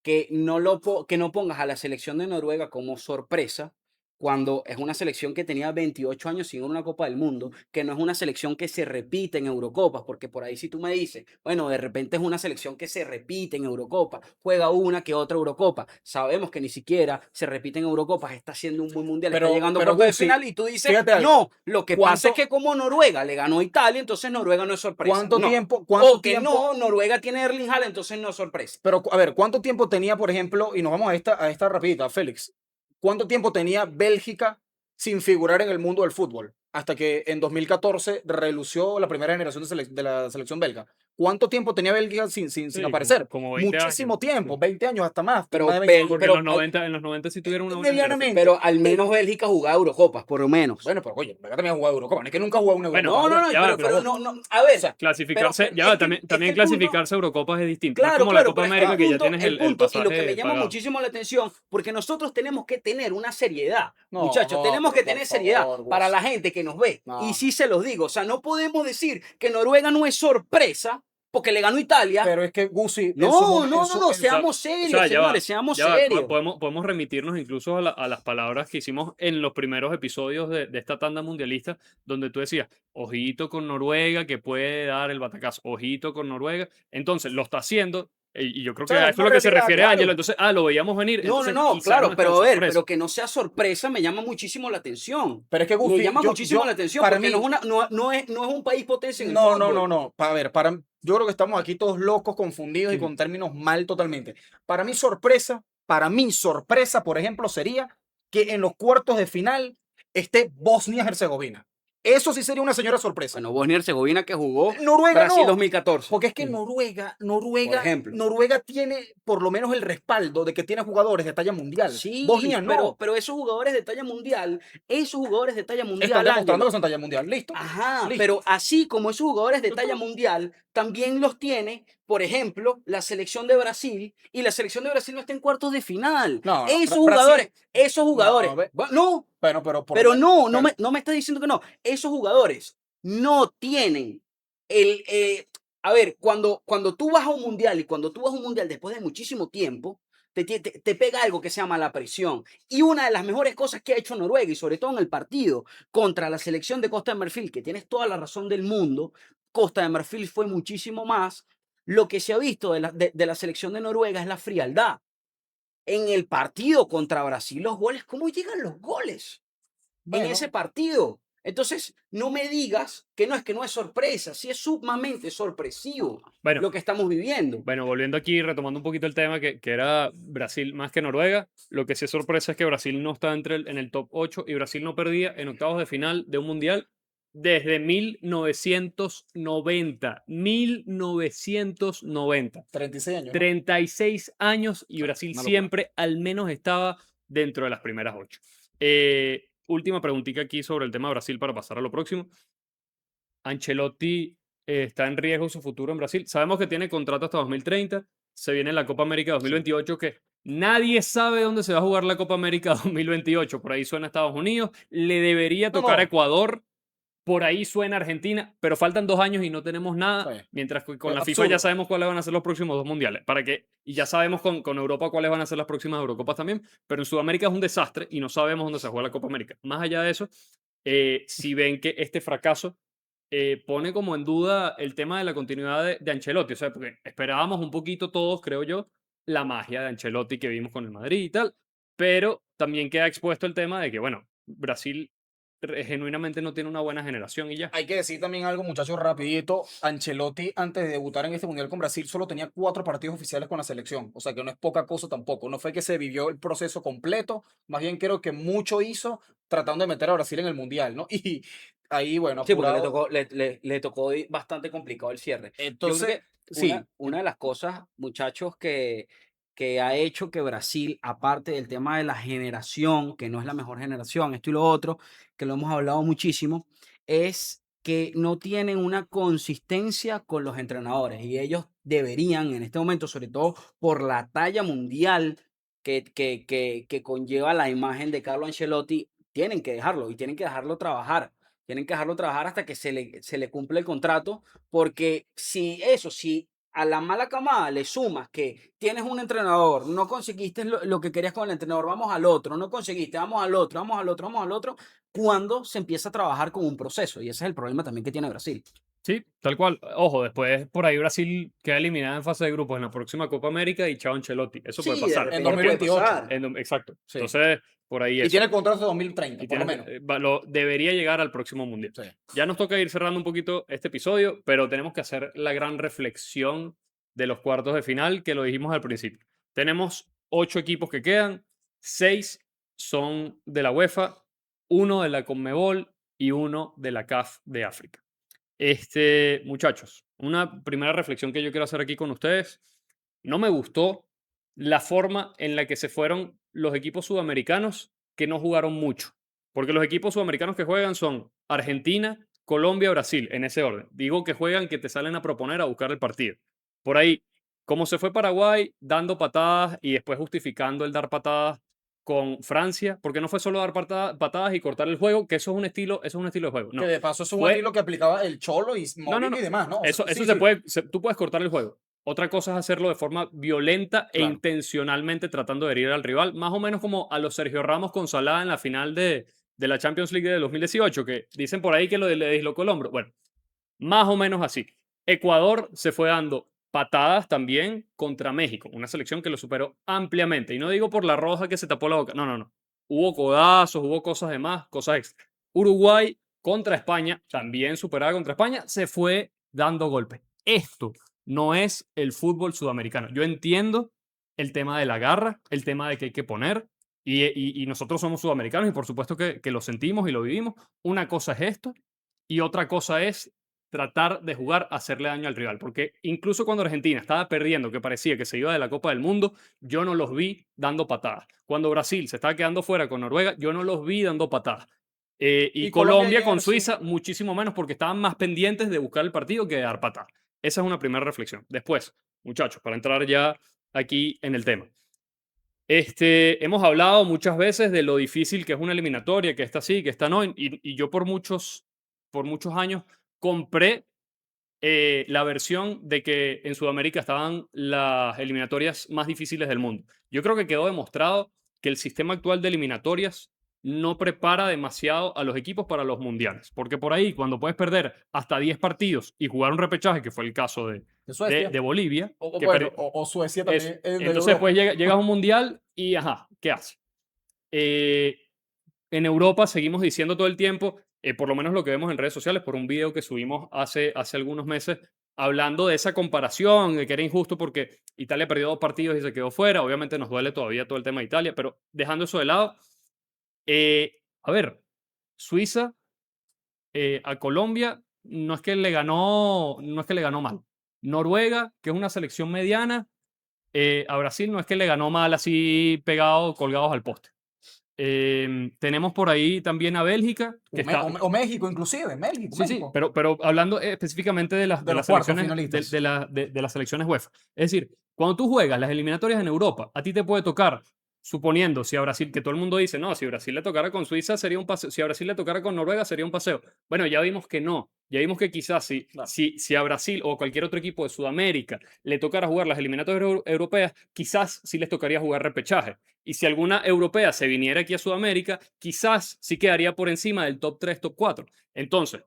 Que no pongas a la selección de Noruega como sorpresa cuando es una selección que tenía 28 años sin una Copa del Mundo, que no es una selección que se repite en Eurocopas, porque por ahí si tú me dices, bueno, de repente es una selección que se repite en Eurocopa, juega una que otra Eurocopa, sabemos que ni siquiera se repite en Eurocopas, está haciendo un buen mundial, está llegando a cuartos de Gusi, final y tú dices, fíjate algo. no, lo que pasa es ¿Cuánto, que como Noruega le ganó a Italia, entonces Noruega no es sorpresa, cuánto no. tiempo, O que no, Noruega tiene a Erling Haaland, entonces no es sorpresa. pero a ver, ¿cuánto tiempo tenía, por ejemplo, y nos vamos a esta rapidita, Félix? ¿Cuánto tiempo tenía Bélgica sin figurar en el mundo del fútbol? Hasta que en 2014 relució la primera generación de la selección belga. ¿Cuánto tiempo tenía Bélgica sin Sí, aparecer? como 20 años. Muchísimo tiempo, Sí. 20 años hasta más, Pero, más de 20 años. Porque en los 90 sí tuvieron una buena generación. Medianamente. pero al menos Bélgica jugaba Eurocopas, por lo menos. Bueno, pero oye, Bélgica también ha jugado Eurocopa, no es que nunca ha jugado una Bueno, Eurocopa. No, ya va, pero pero no, a ver, O sea, clasificarse, pero ya va, es que también, también el punto, clasificarse a Eurocopas es distinto. No es claro, como la claro, Copa pero América que ya tienes el el punto y lo que me pasaje llama pagado. muchísimo la atención, porque nosotros tenemos que tener una seriedad, muchachos, no, tenemos pero que por tener seriedad favor, para Gus. la gente que nos ve. Y No. sí se los digo, o sea, no podemos decir que Noruega no es sorpresa porque le ganó Italia. Pero es que Gusi, No, seamos O serios, sea, señores, seamos ya va, serios. podemos remitirnos incluso a las palabras que hicimos en los primeros episodios de esta tanda mundialista, donde tú decías, ojito con Noruega, que puede dar el batacazo, ojito con Noruega. Entonces, lo está haciendo, y yo creo O que sea, a es eso una es lo que se realidad, refiere Ángelo. claro. Entonces, lo veíamos venir, entonces No, quizás no claro, es tan pero a ver, sorpresa. pero que no sea sorpresa me llama muchísimo la atención. Pero es que Me Gusti, llama muchísimo yo, la atención para porque mí, no es un país potencia en el no, fútbol. no. A ver, yo creo que estamos aquí todos locos, confundidos y Ujú. con términos mal totalmente. Para mí, sorpresa, por ejemplo, sería que en los cuartos de final esté Bosnia-Herzegovina. Eso sí sería una señora sorpresa. Bueno, Bosnia y Herzegovina que jugó Noruega Brasil no. 2014, Porque es que Ujú. por ejemplo. Noruega tiene por lo menos el respaldo de que tiene jugadores de talla mundial. Bosnia Sí, no. pero esos jugadores de talla Están mundial, demostrando que Ángelo. son talla mundial. Listo. Ajá, Listo. pero así como esos jugadores de talla Doctor. mundial, también los tiene, por ejemplo, la selección de Brasil, y la selección de Brasil no está en cuartos de final. No, Esos Brasil. jugadores, No, no, pero pero no, pero- no me estás diciendo que no. Esos jugadores no tienen el... a ver, cuando tú vas a un mundial y cuando tú vas a un mundial después de muchísimo tiempo, te pega algo que se llama la presión. Y una de las mejores cosas que ha hecho Noruega, y sobre todo en el partido contra la selección de Costa de Marfil, que tienes toda la razón del mundo, Costa de Marfil fue muchísimo más. Lo que se ha visto de la selección de Noruega es la frialdad. En el partido contra Brasil, los goles, ¿cómo llegan los goles en ese bueno, partido? Entonces, no me digas que no es sorpresa, sí es sumamente sorpresivo Bueno, lo que estamos viviendo. Bueno, volviendo aquí, retomando un poquito el tema que era Brasil más que Noruega, lo que sí es sorpresa es que Brasil no está en el top 8 y Brasil no perdía en octavos de final de un mundial desde 1990. 1990. 36 años, ¿no? 36 años y O sea, Brasil una locura. siempre al menos estaba dentro de las primeras 8. Última preguntita aquí sobre el tema de Brasil para pasar a lo próximo. Ancelotti está en riesgo su futuro en Brasil. Sabemos que tiene contrato hasta 2030. Se viene la Copa América Sí. 2028, que nadie sabe dónde se va a jugar la Copa América 2028. Por ahí suena Estados Unidos. Le debería No, tocar a no. Ecuador. Por ahí suena Argentina. Pero faltan 2 años y no tenemos nada. Sí. Mientras que con Es la FIFA ya absurdo. sabemos cuáles van a ser los próximos 2 mundiales. Y ya sabemos con Europa cuáles van a ser las próximas Eurocopas también. Pero en Sudamérica es un desastre y no sabemos dónde se juega la Copa América. Más allá de eso, si ven que este fracaso pone como en duda el tema de la continuidad de Ancelotti. O sea, porque esperábamos un poquito todos, creo yo, la magia de Ancelotti que vimos con el Madrid y tal. Pero también queda expuesto el tema de que, bueno, Brasil genuinamente no tiene una buena generación y ya. Hay que decir también algo, muchachos, rapidito. Ancelotti, antes de debutar en este Mundial con Brasil, solo tenía 4 partidos oficiales con la selección. O sea, que no es poca cosa tampoco. No fue que se vivió el proceso completo. Más bien creo que mucho hizo tratando de meter a Brasil en el Mundial, ¿no? Y ahí, bueno, Sí, porque apurado. le tocó bastante complicado el cierre. Yo creo Entonces, que sí, una de las cosas, muchachos, que ha hecho que Brasil, aparte del tema de la generación, que no es la mejor generación, esto y lo otro, que lo hemos hablado muchísimo, es que no tienen una consistencia con los entrenadores y ellos deberían en este momento, sobre todo por la talla mundial que conlleva la imagen de Carlo Ancelotti, tienen que dejarlo y tienen que dejarlo trabajar. Tienen que dejarlo trabajar hasta que se le cumple el contrato, porque si a la mala camada le sumas que tienes un entrenador, no conseguiste lo que querías con el entrenador, vamos al otro, no conseguiste, vamos al otro, vamos al otro, vamos al otro, cuando se empieza a trabajar con un proceso. Y ese es el problema también que tiene Brasil. Sí, tal cual. Ojo, después por ahí Brasil queda eliminada en fase de grupos en la próxima Copa América y chao Ancelotti. Eso puede Sí, de pasar. en repente puede Porque, 2028. pasar. exacto. Sí. Entonces, por ahí Y eso. tiene contrato de 2030, Y por lo tienes, menos. debería llegar al próximo mundial. Sí. Ya nos toca ir cerrando un poquito este episodio, pero tenemos que hacer la gran reflexión de los cuartos de final, que lo dijimos al principio. Tenemos 8 equipos que quedan, 6 son de la UEFA, uno de la Conmebol y uno de la CAF de África. Muchachos, una primera reflexión que yo quiero hacer aquí con ustedes. No me gustó la forma en la que se fueron los equipos sudamericanos que no jugaron mucho. Porque los equipos sudamericanos que juegan son Argentina, Colombia, Brasil, en ese orden. Digo que juegan, que te salen a proponer, a buscar el partido. Por ahí, como se fue Paraguay dando patadas y después justificando el dar patadas con Francia, porque no fue solo dar patadas y cortar el juego, que eso es un estilo de juego. Que No, de paso es un fue estilo que aplicaba el Cholo y no, no, Mourinho y no. demás, ¿no? O sea, Eso sí, se sí, puede, tú puedes cortar el juego. Otra cosa es hacerlo de forma violenta e claro. intencionalmente tratando de herir al rival, más o menos como a los Sergio Ramos con Salah en la final de la Champions League de 2018, que dicen por ahí que le dislocó el hombro. Bueno, más o menos así. Ecuador se fue dando patadas también contra México, una selección que lo superó ampliamente. Y no digo por la roja que se tapó la boca, no, no, no. Hubo codazos, hubo cosas de más, cosas extra. Uruguay contra España, también superada contra España, se fue dando golpes. Esto no es el fútbol sudamericano. Yo entiendo el tema de la garra, el tema de que hay que poner, y nosotros somos sudamericanos y por supuesto que lo sentimos y lo vivimos. Una cosa es esto y otra cosa es tratar de jugar a hacerle daño al rival. Porque incluso cuando Argentina estaba perdiendo, que parecía que se iba de la Copa del Mundo, yo no los vi dando patadas. Cuando Brasil se estaba quedando fuera con Noruega, yo no los vi dando patadas. Y Y Colombia Colombia ayer, con sí. Suiza, muchísimo menos, porque estaban más pendientes de buscar el partido que de dar patadas. Esa es una primera reflexión. Después, muchachos, para entrar ya aquí en el tema. Hemos hablado muchas veces de lo difícil que es una eliminatoria, que está así, que está no, y yo por muchos años compré la versión de que en Sudamérica estaban las eliminatorias más difíciles del mundo. Yo creo que quedó demostrado que el sistema actual de eliminatorias no prepara demasiado a los equipos para los mundiales, porque por ahí cuando puedes perder hasta 10 partidos y jugar un repechaje, que fue el caso De Suecia. de Bolivia, O que bueno, o Suecia eso. también es de Entonces después Europa. llegas a un mundial y, ajá, ¿qué haces? Eh, en Europa seguimos diciendo todo el tiempo, por lo menos lo que vemos en redes sociales, por un video que subimos hace algunos meses, hablando de esa comparación, de que era injusto porque Italia perdió 2 partidos y se quedó fuera. Obviamente nos duele todavía todo el tema de Italia, pero dejando eso de lado, a ver, Suiza a Colombia no es que le ganó mal. Noruega, que es una selección mediana, a Brasil no es que le ganó mal así pegado, colgados al poste. Tenemos por ahí también a Bélgica, que está. O México, inclusive. México, Sí, sí, México. pero hablando específicamente de De los las cuartos selecciones, finalistas. de las selecciones UEFA. Es decir, cuando tú juegas las eliminatorias en Europa, a ti te puede tocar, suponiendo si a Brasil, que todo el mundo dice, no, si Brasil le tocara con Suiza sería un paseo, si a Brasil le tocara con Noruega sería un paseo. Bueno, ya vimos que no, ya vimos que quizás Claro. si a Brasil o cualquier otro equipo de Sudamérica le tocara jugar las eliminatorias europeas, quizás sí les tocaría jugar repechaje. Y si alguna europea se viniera aquí a Sudamérica, quizás sí quedaría por encima del top 3, top 4. Entonces,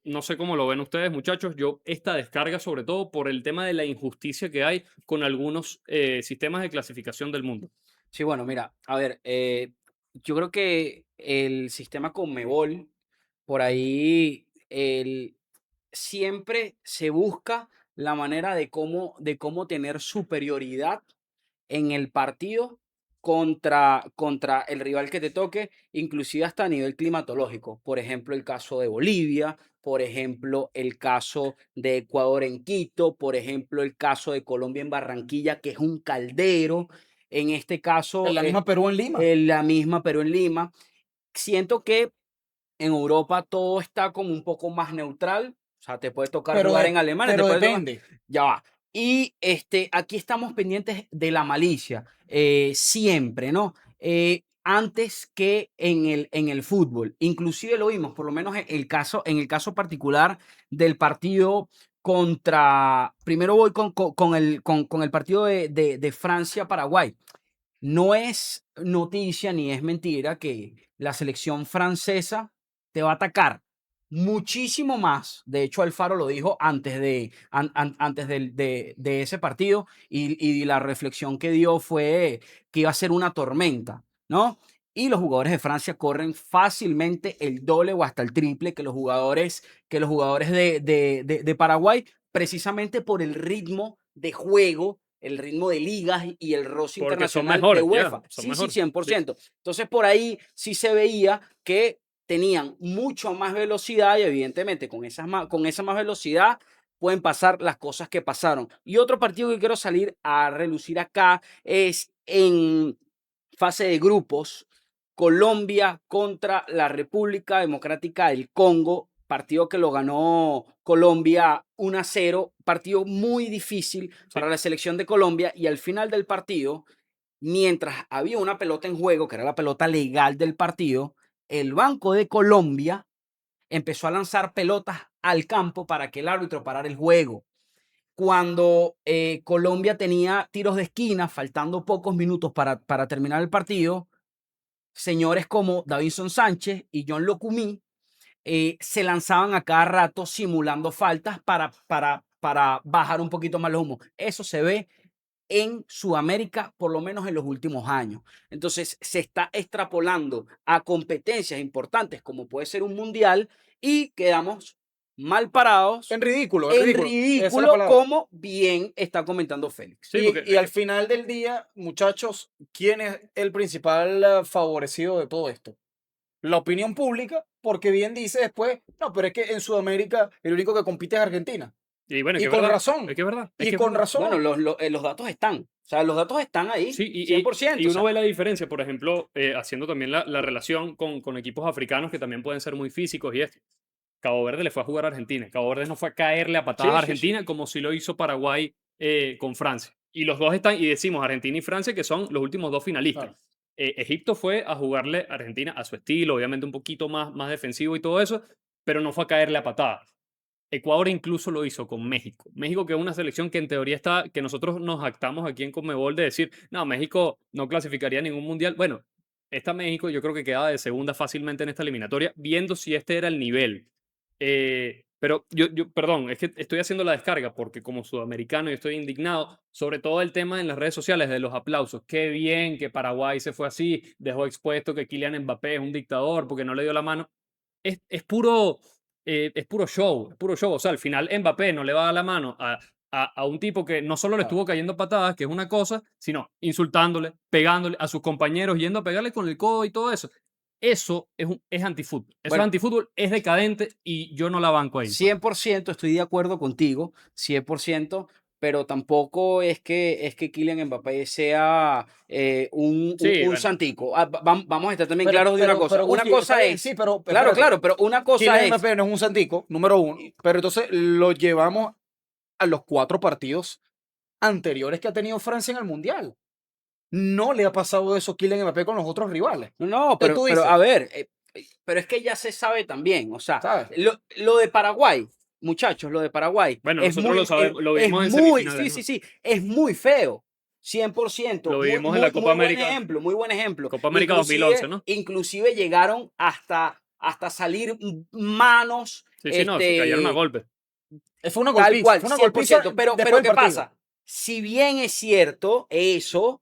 no sé cómo lo ven ustedes, muchachos. Yo esta descarga sobre todo por el tema de la injusticia que hay con algunos sistemas de clasificación del mundo. Sí, bueno, mira, a ver, yo creo que el sistema Conmebol, por ahí, siempre se busca la manera de cómo tener superioridad en el partido contra el rival que te toque, inclusive hasta a nivel climatológico. Por ejemplo, el caso de Bolivia, por ejemplo, el caso de Ecuador en Quito, por ejemplo, el caso de Colombia en Barranquilla, que es un caldero. En este En caso, la misma Perú en Lima. la misma, pero en Lima. Siento que en Europa todo está como un poco más neutral. O sea, te puede tocar Pero, jugar en Alemania, te pero puede tocar. depende. Ya va. Y aquí estamos pendientes de la malicia, siempre, ¿no? Antes que en el fútbol. Inclusive lo vimos, por lo menos en el caso particular del partido contra. Primero voy con el partido de Francia-Paraguay. No es noticia ni es mentira que la selección francesa te va a atacar muchísimo más. De hecho, Alfaro lo dijo antes de ese partido y la reflexión que dio fue que iba a ser una tormenta, ¿no? Y los jugadores de Francia corren fácilmente el doble o hasta el triple que los jugadores de Paraguay, precisamente por el ritmo de juego, el ritmo de ligas y el roce Porque son internacional de mejores, ya, UEFA. son Sí, sí, mejores. cien por Sí. ciento. Entonces, por ahí sí se veía que tenían mucho más velocidad y evidentemente con esa más velocidad pueden pasar las cosas que pasaron. Y otro partido que quiero salir a relucir acá es en fase de grupos, Colombia contra la República Democrática del Congo, partido que lo ganó Colombia 1-0, partido muy difícil Sí. para la selección de Colombia y al final del partido, mientras había una pelota en juego, que era la pelota legal del partido, el Banco de Colombia empezó a lanzar pelotas al campo para que el árbitro parara el juego. Cuando Colombia tenía tiros de esquina, faltando pocos minutos para terminar el partido, señores como Davinson Sánchez y John Locumí se lanzaban a cada rato simulando faltas para bajar un poquito más los humos. Eso se ve en Sudamérica, por lo menos en los últimos años. Entonces, se está extrapolando a competencias importantes como puede ser un mundial y quedamos mal parados, En ridículo, en en ridículo. Esa es la ridículo, palabra. como bien está comentando Félix. Sí, porque Y al final del día, muchachos, ¿quién es el principal favorecido de todo esto? La opinión pública, porque bien dice después, no, pero es que en Sudamérica el único que compite es Argentina. y bueno, es Y que es con verdad, razón, es que es verdad, es y que es con verdad. Bueno, razón. los datos están. O sea, los datos están ahí, Sí, 100%. y O uno sea, ve la diferencia, por ejemplo, haciendo también la relación con equipos africanos que también pueden ser muy físicos y esto. Cabo Verde le fue a jugar a Argentina. Cabo Verde no fue a caerle a patadas a sí, sí, sí. Argentina como si lo hizo Paraguay con Francia. Y los dos están, y decimos Argentina y Francia, que son los últimos dos finalistas. Claro. Egipto fue a jugarle a Argentina a su estilo, obviamente un poquito más defensivo y todo eso, pero no fue a caerle a patadas. Ecuador incluso lo hizo con México. México, que es una selección que en teoría está, que nosotros nos jactamos aquí en Conmebol de decir, no, México no clasificaría a ningún mundial. Bueno, esta México yo creo que queda de segunda fácilmente en esta eliminatoria, viendo si este era el nivel. Pero perdón, es que estoy haciendo la descarga porque como sudamericano yo estoy indignado, sobre todo el tema en las redes sociales de los aplausos. Qué bien que Paraguay se fue así, dejó expuesto que Kylian Mbappé es un dictador porque no le dio la mano. Es puro es puro show, es puro show. O sea, al final Mbappé no le va a dar la mano a un tipo que no solo le Claro. estuvo cayendo patadas, que es una cosa, sino insultándole, pegándole a sus compañeros, yendo a pegarle con el codo y todo eso. Eso es antifútbol. Eso es Bueno, antifútbol, es decadente y yo no la banco ahí, pues. 100% estoy de acuerdo contigo, 100%, pero tampoco es que Kylian Mbappé sea Sí, un bueno, santico. Vamos a estar también Pero, claros de una pero, cosa. pero Una Gusti, está cosa bien, sí, es, pero claro, espérate. claro, pero una cosa Kylian es, Mbappé no es un santico, número uno, pero entonces lo llevamos a los 4 partidos anteriores que ha tenido Francia en el Mundial. No le ha pasado eso a Kylian Mbappé con los otros rivales. no, Entonces pero, tú pero a dices, ver, pero es que ya se sabe también, o sea, ¿sabes? lo de Paraguay, muchachos, lo de Paraguay bueno, es nosotros lo muy, sabemos, lo es vimos en muy, semifinales, sí, sí, ¿no? sí, es muy feo, 100%, Lo muy, vimos en la muy, Copa muy buen América, ejemplo, muy buen ejemplo. Copa América 2011, Inclusive, ¿no? inclusive llegaron hasta salir manos, Sí, sí, no, se cayeron a golpes. tal cual, Fue una cien por golpiza ciento. Pero, después pero del ¿qué partido. pasa? Si bien es cierto eso,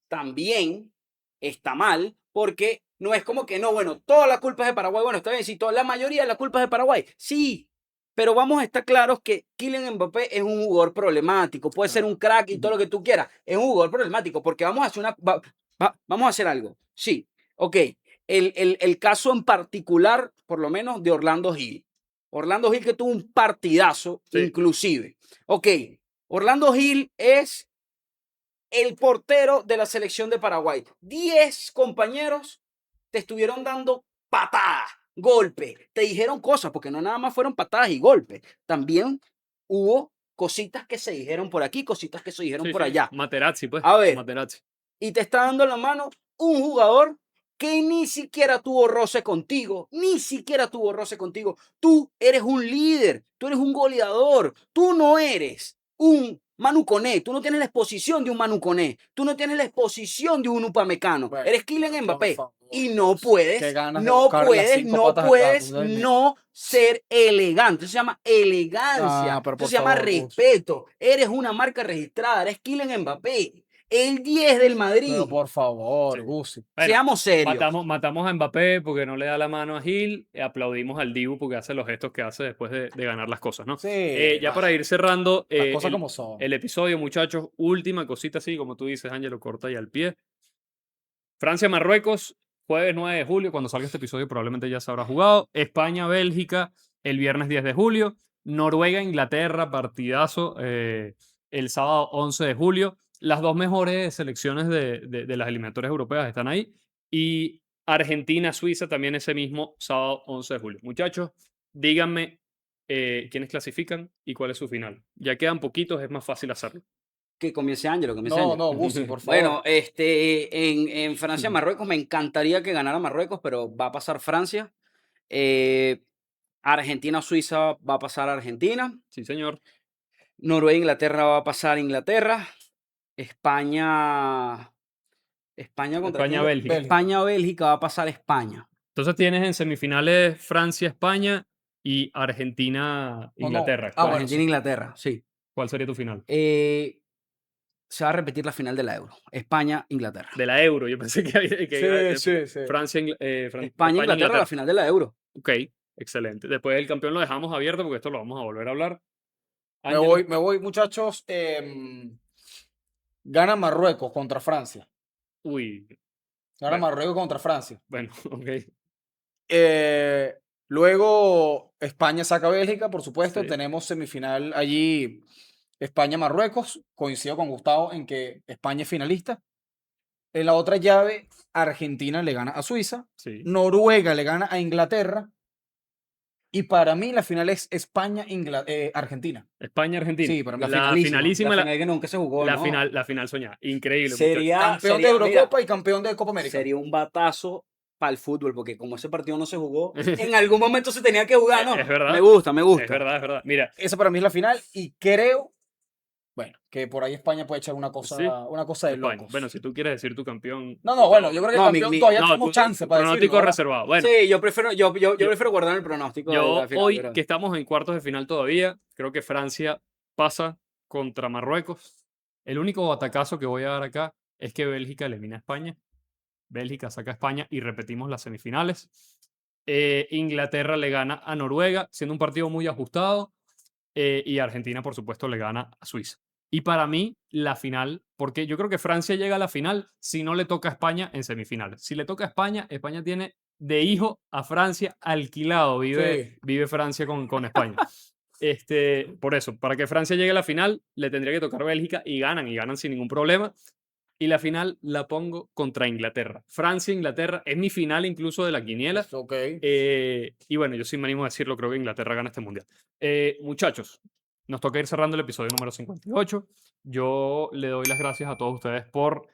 también está mal, porque no es como que no, bueno, toda la culpa es de Paraguay. Bueno, está bien, sí, la mayoría de la culpa es de Paraguay. Sí, pero vamos a estar claros que Kylian Mbappé es un jugador problemático. Puede ser un crack y todo lo que tú quieras. Es un jugador problemático porque vamos a hacer Vamos a hacer algo. Sí, ok. El caso en particular, por lo menos, de Orlando Gil. Orlando Gil que tuvo un partidazo, Sí. inclusive. Ok, Orlando Gil es el portero de la selección de Paraguay. 10 compañeros te estuvieron dando patadas, golpes, te dijeron cosas, porque no nada más fueron patadas y golpes. También hubo cositas que se dijeron por aquí, cositas que se dijeron Sí, por sí. allá. Materazzi, pues. A ver, Materazzi. y te está dando la mano un jugador que ni siquiera tuvo roce contigo, ni siquiera tuvo roce contigo. Tú eres un líder, tú eres un goleador, tú no eres un Manu Koné, tú no tienes la exposición de un Manu Koné, tú no tienes la exposición de un Upamecano, Bueno, eres Kylian por Mbappé. favor, Y no Dios, qué puedes, ganas de no buscarle las puedes, 5 no patas al puedes gato. no ser elegante. Eso se llama elegancia. Ah, pero Eso por se llama favor, Gus. respeto. Eres una marca registrada, eres Kylian Mbappé. El 10 del Pero Madrid. por favor, Sí. Gusi. Bueno, Seamos serios. matamos a Mbappé porque no le da la mano a Gil. Aplaudimos al Dibu porque hace los gestos que hace después de ganar las cosas, ¿no? Sí, Ya bah, para ir cerrando las cosas como son. el episodio, muchachos, última cosita así, como tú dices, Ángelo, corta y al pie. Francia-Marruecos, jueves 9 de julio. Cuando salga este episodio probablemente ya se habrá jugado. España-Bélgica, el viernes 10 de julio. Noruega-Inglaterra, partidazo, el sábado 11 de julio. Las dos mejores selecciones de las eliminatorias europeas están ahí. Y Argentina-Suiza también ese mismo sábado 11 de julio. Muchachos, díganme quiénes clasifican y cuál es su final. Ya quedan poquitos, es más fácil hacerlo. Que comience Ángelo, que comience No, Ángelo. no, Gusi, por Bueno, favor. en Francia-Marruecos me encantaría que ganara Marruecos, pero va a pasar Francia. Argentina-Suiza va a pasar Argentina. Sí, señor. Noruega-Inglaterra va a pasar Inglaterra. España. ¿España contra quién? España-Bélgica. Bélgica. España-Bélgica va a pasar España. Entonces tienes en semifinales Francia-España y Argentina-Inglaterra. Ah, bueno, Argentina-Inglaterra, sí. ¿Cuál sería tu final? Se va a repetir la final de la Euro. España-Inglaterra. De la Euro, yo pensé que iba sí, sí. Francia, España-Inglaterra, España-Inglaterra. la final de la Euro. Ok, excelente. Después el campeón lo dejamos abierto porque esto lo vamos a volver a hablar. Me Ángelo. me voy, muchachos. Gana Marruecos contra Francia. Uy, Gana bueno, Marruecos contra Francia. bueno, ok. Luego España saca a Bélgica, por supuesto. Sí. Tenemos semifinal allí España-Marruecos. Coincido con Gustavo en que España es finalista. En la otra llave, Argentina le gana a Suiza. Sí. Noruega le gana a Inglaterra. Y para mí la final es España-Argentina. España-Argentina. Sí, para mí. La finalísima, finalísima, la final que nunca se jugó, ¿no? la final soñada. Increíble, Sería, Campeón de sería- Eurocopa mira, y campeón de Copa América. sería un batazo para el fútbol, porque como ese partido no se jugó, en algún momento se tenía que jugar, ¿no? Es verdad. Me gusta, me gusta. Es verdad, es verdad. Mira, Esa para mí es la final y creo, bueno, que por ahí España puede echar una cosa, sí, una cosa de España. locos. Bueno, si tú quieres decir tu campeón. No, bueno, yo creo que el No, campeón todavía No, tenemos chance para pronóstico decirlo, ¿verdad? reservado. Bueno, Sí, yo prefiero guardar el pronóstico de yo la final, hoy pero- que estamos en cuartos de final todavía, creo que Francia pasa contra Marruecos. El único atacazo que voy a dar acá es que Bélgica elimina a España. Bélgica saca a España y repetimos las semifinales. Inglaterra le gana a Noruega, siendo un partido muy ajustado. Y Argentina, por supuesto, le gana a Suiza. Y para mí, la final, porque yo creo que Francia llega a la final si no le toca a España en semifinales. Si le toca a España, España tiene de hijo a Francia alquilado. Sí. Vive Francia con España. Por eso, para que Francia llegue a la final, le tendría que tocar Bélgica y ganan sin ningún problema. Y la final la pongo contra Inglaterra. Francia-Inglaterra es mi final incluso de la quiniela. Ok. Y bueno, yo sí me animo a decirlo, creo que Inglaterra gana este mundial. Muchachos, nos toca ir cerrando el episodio número 58. Yo le doy las gracias a todos ustedes por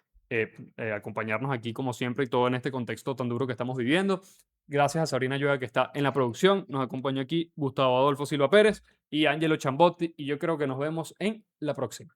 acompañarnos aquí como siempre y todo en este contexto tan duro que estamos viviendo. Gracias a Sabrina Llueva que está en la producción. Nos acompañó aquí Gustavo Adolfo Silva Pérez y Angelo Chambotti. Y yo creo que nos vemos en la próxima.